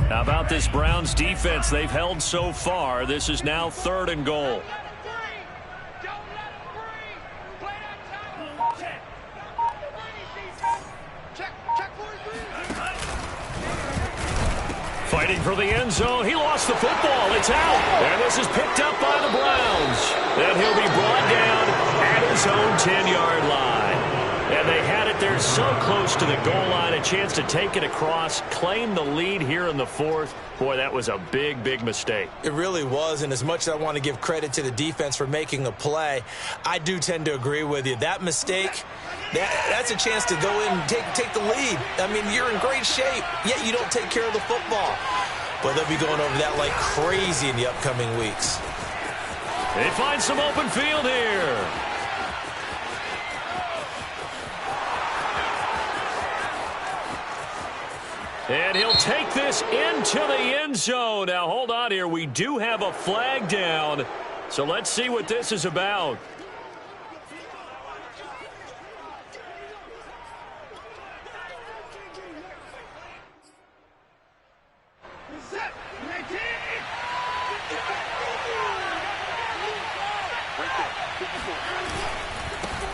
How about this Browns defense they've held so far? This is now 3rd and goal. Fighting for the end zone. He lost the football. It's out. And this is picked up by the Browns. And he'll be brought down at his own 10-yard line. And they had it there so close to the goal line, a chance to take it across, claim the lead here in the 4th. Boy, that was a big, big mistake. It really was, and as much as I want to give credit to the defense for making a play, I do tend to agree with you. That mistake, that's a chance to go in and take the lead. I mean, you're in great shape, yet you don't take care of the football. But they'll be going over that like crazy in the upcoming weeks. They find some open field here. And he'll take this into the end zone. Now, hold on here. We do have a flag down. So let's see what this is about.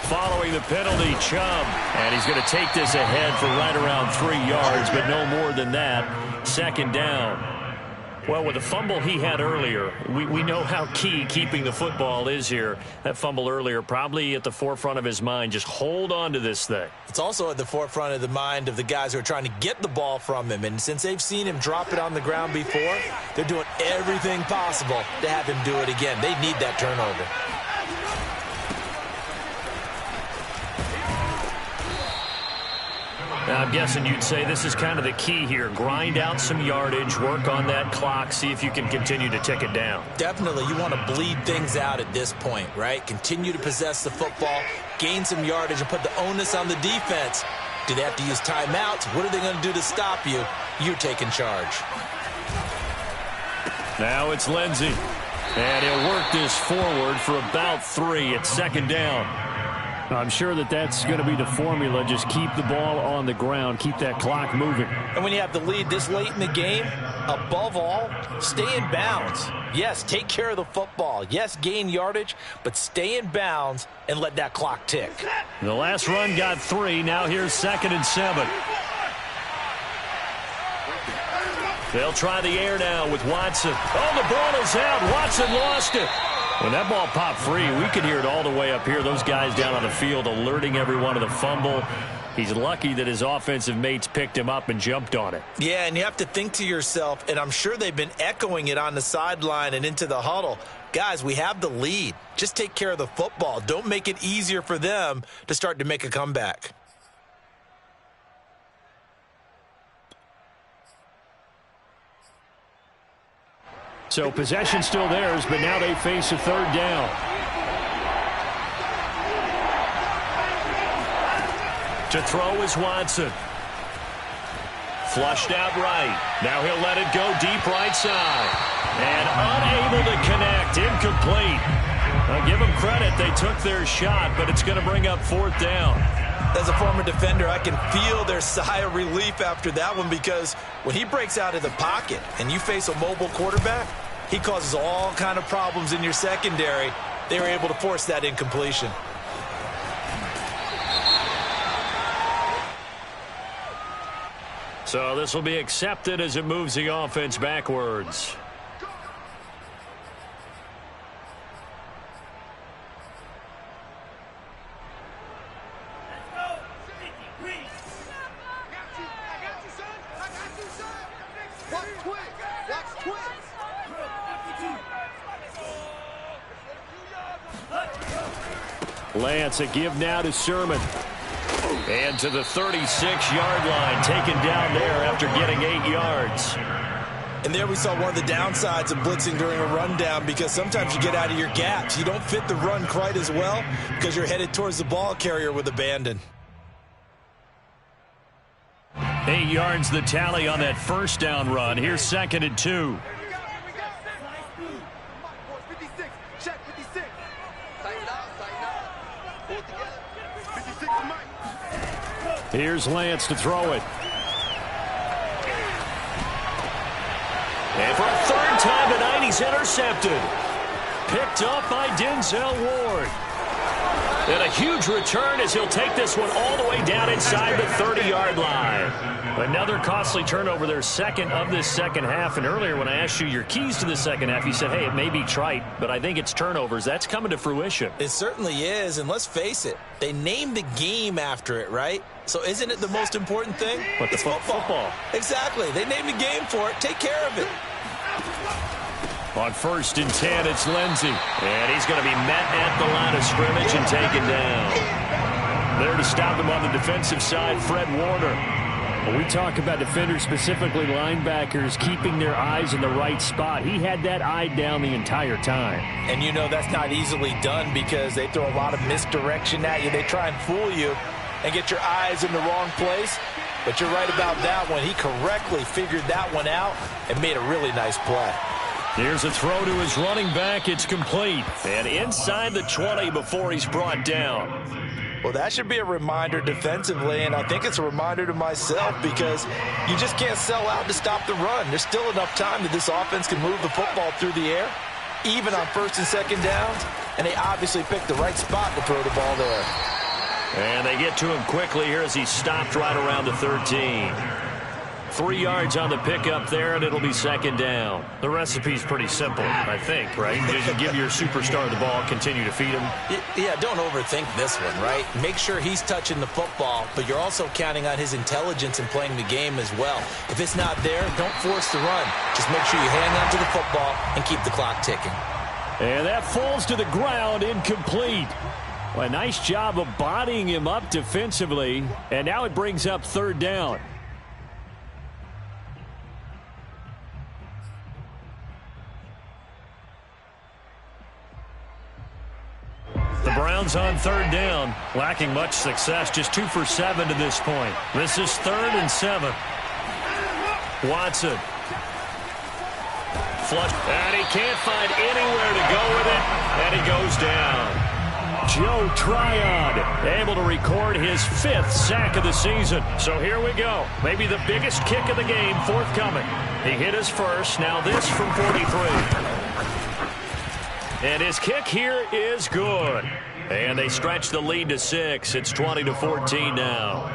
Following the penalty, Chubb. And he's going to take this ahead for right around 3 yards, but no more than that. 2nd down. Well, with the fumble he had earlier, we know how key keeping the football is here. That fumble earlier probably at the forefront of his mind. Just hold on to this thing. It's also at the forefront of the mind of the guys who are trying to get the ball from him. And since they've seen him drop it on the ground before, they're doing everything possible to have him do it again. They need that turnover. Now, I'm guessing you'd say this is kind of the key here. Grind out some yardage, work on that clock, see if you can continue to tick it down. Definitely. You want to bleed things out at this point, right? Continue to possess the football, gain some yardage, and put the onus on the defense. Do they have to use timeouts? What are they going to do to stop you? You're taking charge. Now it's Lindsey. And he'll work this forward for about 3. It's 2nd down. I'm sure that's going to be the formula. Just keep the ball on the ground. Keep that clock moving. And when you have the lead this late in the game, above all, stay in bounds. Yes, take care of the football. Yes, gain yardage, but stay in bounds and let that clock tick. The last run got 3. Now here's 2nd and 7. They'll try the air now with Watson. Oh, the ball is out. Watson lost it. When that ball popped free, we could hear it all the way up here. Those guys down on the field alerting everyone of the fumble. He's lucky that his offensive mates picked him up and jumped on it. Yeah, and you have to think to yourself, and I'm sure they've been echoing it on the sideline and into the huddle. Guys, we have the lead. Just take care of the football. Don't make it easier for them to start to make a comeback. So possession still theirs, but now they face a 3rd down. To throw is Watson. Flushed out right. Now he'll let it go deep right side. And unable to connect. Incomplete. Now give them credit. They took their shot, but it's going to bring up 4th down. As a former defender, I can feel their sigh of relief after that one, because when he breaks out of the pocket and you face a mobile quarterback, he causes all kind of problems in your secondary. They were able to force that incompletion. So this will be accepted as it moves the offense backwards. Lance, a give now to Sermon. And to the 36-yard line, taken down there after getting 8 yards. And there we saw one of the downsides of blitzing during a rundown, because sometimes you get out of your gaps. You don't fit the run quite as well because you're headed towards the ball carrier with abandon. 8 yards the tally on that first down run. Here's 2nd and 2. Check 56. Tighten up. Pull it together. 56 to Mike. Here's Lance to throw it. And for a third time tonight, he's intercepted. Picked up by Denzel Ward. And a huge return as he'll take this one all the way down inside the 30-yard line. Another costly turnover, their second of this second half. And earlier when I asked you your keys to the second half, you said, hey, it may be trite, but I think it's turnovers. That's coming to fruition. It certainly is, and let's face it, they named the game after it, right? So isn't it the most important thing? But it's football. Exactly. They named the game for it. Take care of it. On 1st and 10, it's Lindsey. And he's going to be met at the line of scrimmage and taken down. There to stop him on the defensive side, Fred Warner. When we talk about defenders, specifically linebackers, keeping their eyes in the right spot, he had that eye down the entire time. And you know that's not easily done because they throw a lot of misdirection at you. They try and fool you and get your eyes in the wrong place. But you're right about that one. He correctly figured that one out and made a really nice play. Here's a throw to his running back. It's complete. And inside the 20 before he's brought down. Well, that should be a reminder defensively, and I think it's a reminder to myself because you just can't sell out to stop the run. There's still enough time that this offense can move the football through the air, even on 1st and 2nd downs, and they obviously picked the right spot to throw the ball there. And they get to him quickly here as he stopped right around the 13. 3 yards on the pickup there, and it'll be 2nd down. The recipe's pretty simple, I think, right? Just give your superstar the ball, continue to feed him. Yeah, don't overthink this one, right? Make sure he's touching the football, but you're also counting on his intelligence in playing the game as well. If it's not there, don't force the run. Just make sure you hang on to the football and keep the clock ticking. And that falls to the ground, incomplete. Well, a nice job of bodying him up defensively, and now it brings up 3rd down. The Browns on 3rd down, lacking much success, just 2 for 7 to this point. This is 3rd and 7. Watson. Flush, and he can't find anywhere to go with it, and he goes down. Joe Tryon able to record his 5th sack of the season. So here we go. Maybe the biggest kick of the game forthcoming. He hit his first, now this from 43. And his kick here is good. And they stretch the lead to 6. It's 20-14 now.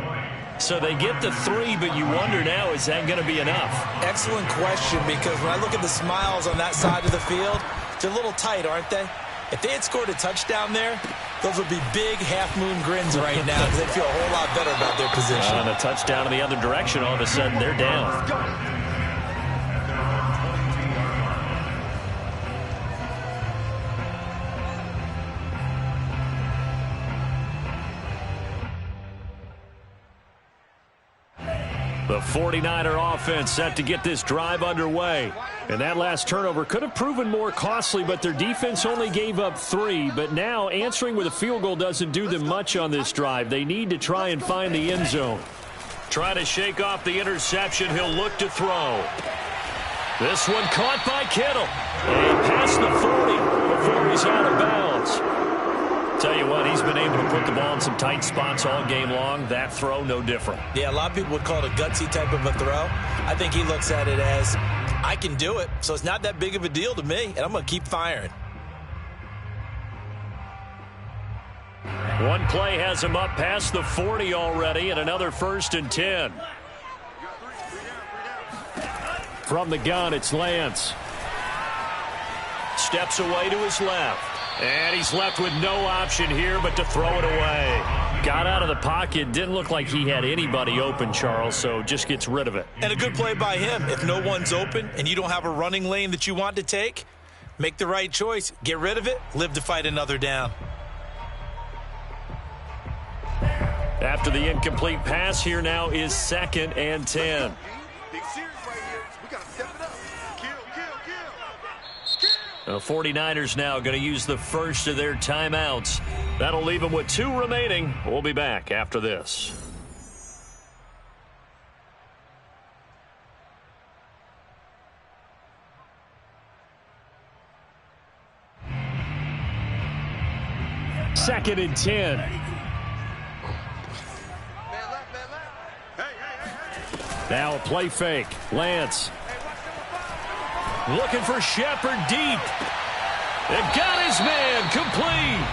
So they get the 3, but you wonder now, is that going to be enough? Excellent question, because when I look at the smiles on that side of the field, they're a little tight, aren't they? If they had scored a touchdown there, those would be big half-moon grins right now because they'd feel a whole lot better about their position. And a touchdown in the other direction, all of a sudden they're down. The 49er offense set to get this drive underway. And that last turnover could have proven more costly, but their defense only gave up 3. But now answering with a field goal doesn't do them much on this drive. They need to try and find the end zone. Trying to shake off the interception. He'll look to throw. This one caught by Kittle. And past the 40 before he's out of bounds. Tell you what, he's been able to put the ball in some tight spots all game long. That throw, no different. Yeah, a lot of people would call it a gutsy type of a throw. I think he looks at it as, I can do it, so it's not that big of a deal to me, and I'm going to keep firing. One play has him up past the 40 already, and another 1st and 10. From the gun, it's Lance. Steps away to his left. And he's left with no option here but to throw it away. Got out of the pocket. Didn't look like he had anybody open, Charles, so just gets rid of it. And a good play by him. If no one's open and you don't have a running lane that you want to take, make the right choice. Get rid of it. Live to fight another down. After the incomplete pass, here now is 2nd and 10. Big series right here. We got to step it up. Kill. The 49ers now going to use the first of their timeouts. That'll leave them with 2 remaining. We'll be back after this. Second and 10. Man left. Hey. Now a play fake. Lance. Looking for Shepard deep. They've got his man complete.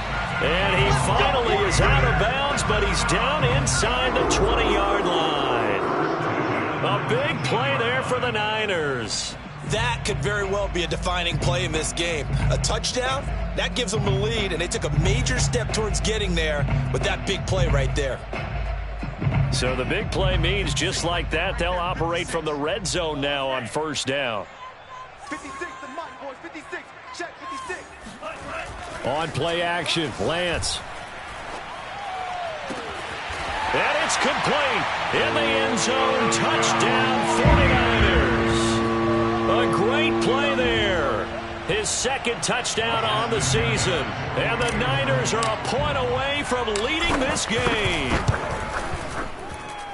And he finally is out of bounds, but he's down inside the 20-yard line. A big play there for the Niners. That could very well be a defining play in this game. A touchdown, that gives them the lead, and they took a major step towards getting there with that big play right there. So the big play means just like that, they'll operate from the red zone now on first down. 56 the month, boys. 56. Check 56. On play action, Lance. And it's complete. In the end zone, touchdown 49ers. A great play there. His 2nd touchdown on the season. And the Niners are a point away from leading this game.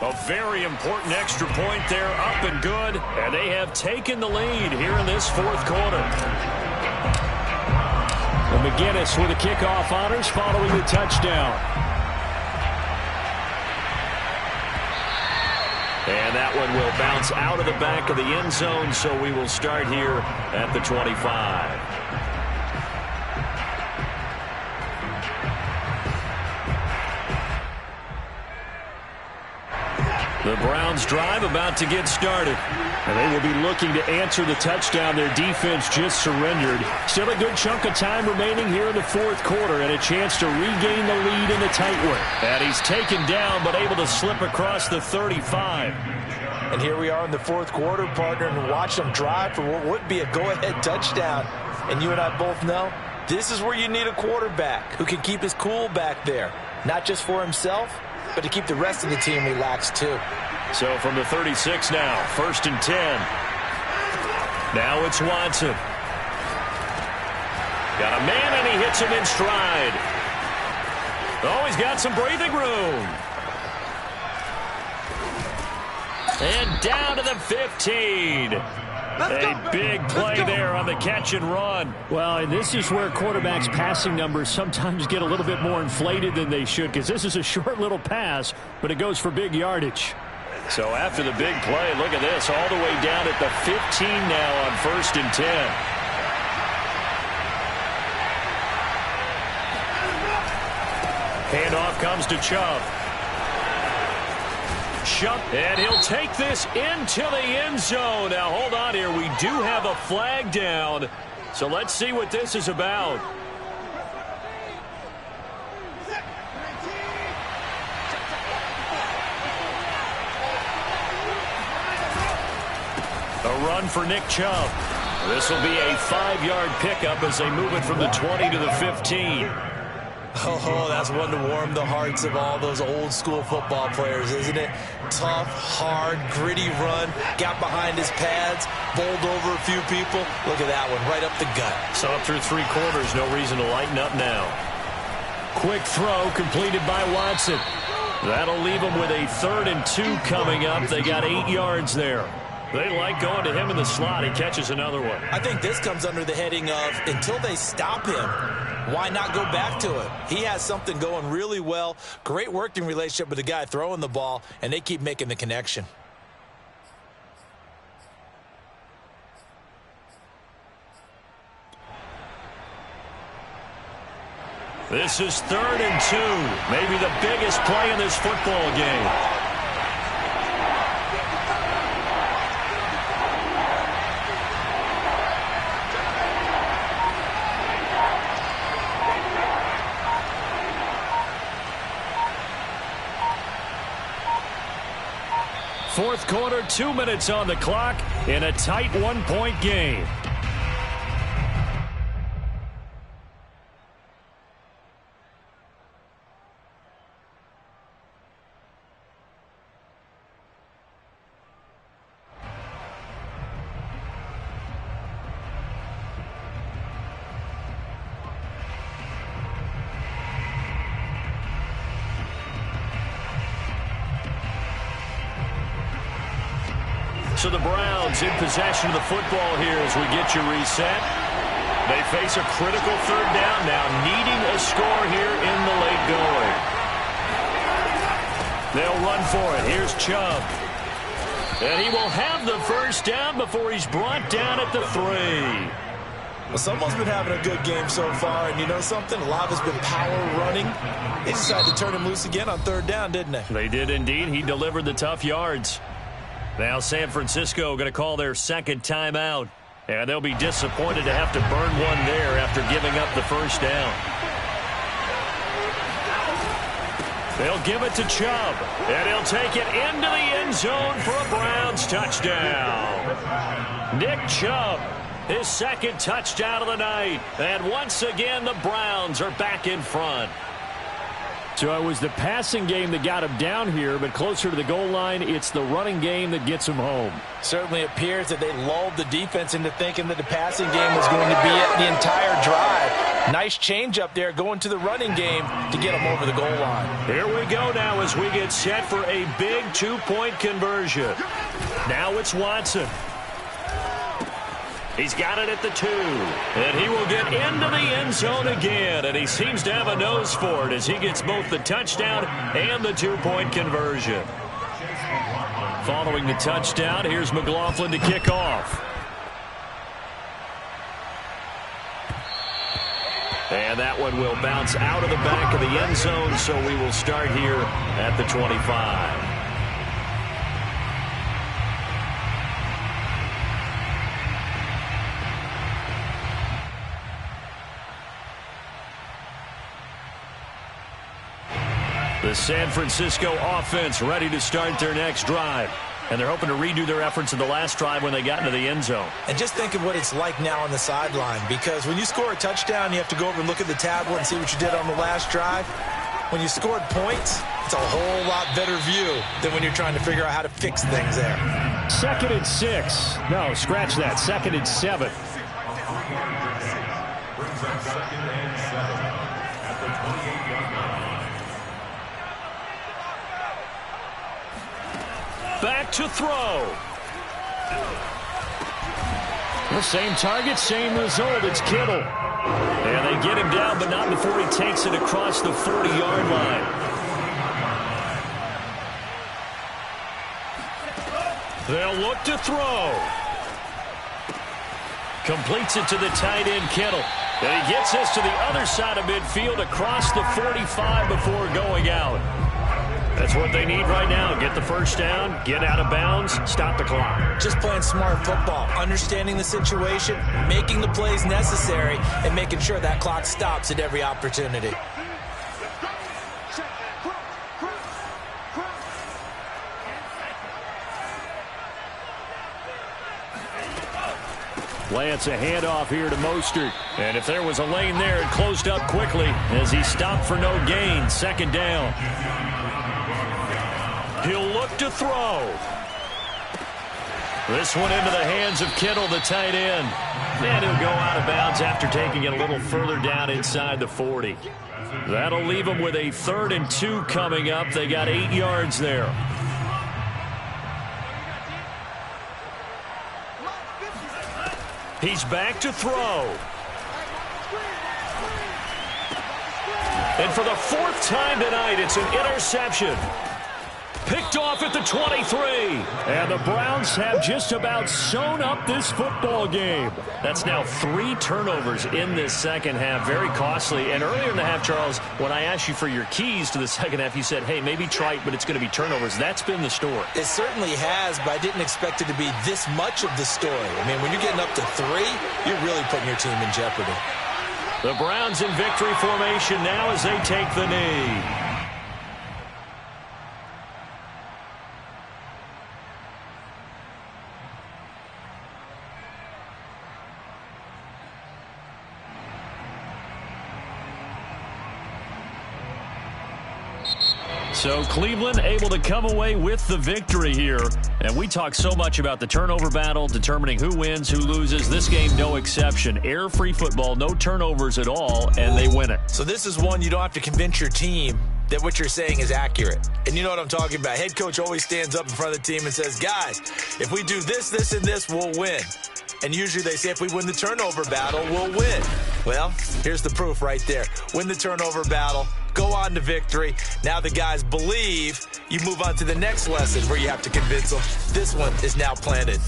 A very important extra point there, up and good. And they have taken the lead here in this 4th quarter. And McGinnis with the kickoff honors following the touchdown. And that one will bounce out of the back of the end zone, so we will start here at the 25. The Browns drive about to get started. And they will be looking to answer the touchdown their defense just surrendered. Still a good chunk of time remaining here in the 4th quarter and a chance to regain the lead in the tight one. And he's taken down but able to slip across the 35. And here we are in the 4th quarter, partner, and watch them drive for what would be a go-ahead touchdown. And you and I both know this is where you need a quarterback who can keep his cool back there. Not just for himself, but to keep the rest of the team relaxed too. So from the 36 now, 1st and 10. Now it's Watson. Got a man and he hits him in stride. Oh, he's got some breathing room. And down to the 15. A big play there on the catch and run. Well, and this is where quarterbacks' passing numbers sometimes get a little bit more inflated than they should, because this is a short little pass, but it goes for big yardage. So after the big play, look at this, all the way down at the 15 now on 1st and 10. Handoff comes to Chubb. And he'll take this into the end zone. Now, hold on here. We do have a flag down. So let's see what this is about. A run for Nick Chubb. This will be a 5-yard pickup as they move it from the 20 to the 15. Oh, that's one to warm the hearts of all those old-school football players, isn't it? Tough, hard, gritty run, got behind his pads, bowled over a few people. Look at that one, right up the gut. So up through 3 quarters, no reason to lighten up now. Quick throw completed by Watson. That'll leave them with a 3rd and 2 coming up. They got 8 yards there. They like going to him in the slot. He catches another one. I think this comes under the heading of until they stop him, why not go back to it? He has something going really well. Great working relationship with the guy throwing the ball, and they keep making the connection. This is 3rd and 2. Maybe the biggest play in this football game. Fourth quarter, 2 minutes on the clock in a tight 1-point game. So the Browns in possession of the football here as we get you reset. They face a critical third down now, needing a score here in the late going. They'll run for it. Here's Chubb. And he will have the first down before he's brought down at the 3. Well, someone's been having a good game so far, and you know something? A lot has been power running. They decided to turn him loose again on third down, didn't they? They did indeed. He delivered the tough yards. Now San Francisco going to call their second timeout. And they'll be disappointed to have to burn one there after giving up the first down. They'll give it to Chubb. And he'll take it into the end zone for a Browns touchdown. Nick Chubb, his second touchdown of the night. And once again, the Browns are back in front. So it was the passing game that got him down here, but closer to the goal line, it's the running game that gets him home. Certainly appears that they lulled the defense into thinking that the passing game was going to be it the entire drive. Nice change up there going to the running game to get him over the goal line. Here we go now as we get set for a big two-point conversion. Now it's Watson. He's got it at the 2. And he will get into the end zone again. And he seems to have a nose for it as he gets both the touchdown and the two-point conversion. Following the touchdown, here's McLaughlin to kick off. And that one will bounce out of the back of the end zone, so we will start here at the 25. The San Francisco offense ready to start their next drive. And they're hoping to redo their efforts in the last drive when they got into the end zone. And just think of what it's like now on the sideline, because when you score a touchdown, you have to go over and look at the tablet and see what you did on the last drive. When you scored points, it's a whole lot better view than when you're trying to figure out how to fix things there. 2nd and 6. No, scratch that. 2nd and 7. Brings up 2nd and 7 at the 28-yard line. Back to throw. The same target, same result. It's Kittle. And they get him down, but not before he takes it across the 40-yard line. They'll look to throw. Completes it to the tight end, Kittle. And he gets this to the other side of midfield across the 45 before going out. That's what they need right now. Get the first down, get out of bounds, stop the clock. Just playing smart football, understanding the situation, making the plays necessary, and making sure that clock stops at every opportunity. Lance, a handoff here to Mostert. And if there was a lane there, it closed up quickly as he stopped for no gain. Second down. He'll look to throw. This one into the hands of Kittle, the tight end. And he'll go out of bounds after taking it a little further down inside the 40. That'll leave him with a 3rd and 2 coming up. They got 8 yards there. He's back to throw. And for the 4th time tonight, it's an interception. Picked off at the 23. And the Browns have just about sewn up this football game. That's now 3 turnovers in this second half. Very costly. And earlier in the half, Charles, when I asked you for your keys to the second half, you said, hey, maybe try it, but it's going to be turnovers. That's been the story. It certainly has, but I didn't expect it to be this much of the story. I mean, when you're getting up to 3, you're really putting your team in jeopardy. The Browns in victory formation now as they take the knee. So Cleveland able to come away with the victory here. And we talk so much about the turnover battle, determining who wins, who loses. This game, no exception. Error-free football, no turnovers at all, and they win it. So this is one you don't have to convince your team that what you're saying is accurate. And you know what I'm talking about. Head coach always stands up in front of the team and says, guys, if we do this, this, and this, we'll win. And usually they say if we win the turnover battle, we'll win. Well, here's the proof right there. Win the turnover battle, go on to victory. Now the guys believe. You move on to the next lesson where you have to convince them. This one is now planted.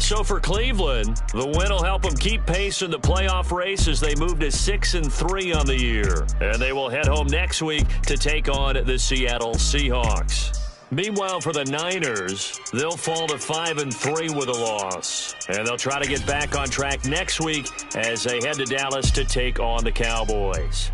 So for Cleveland, the win will help them keep pace in the playoff race as they move to 6-3 on the year. And they will head home next week to take on the Seattle Seahawks. Meanwhile, for the Niners, they'll fall to 5-3 with a loss. And they'll try to get back on track next week as they head to Dallas to take on the Cowboys.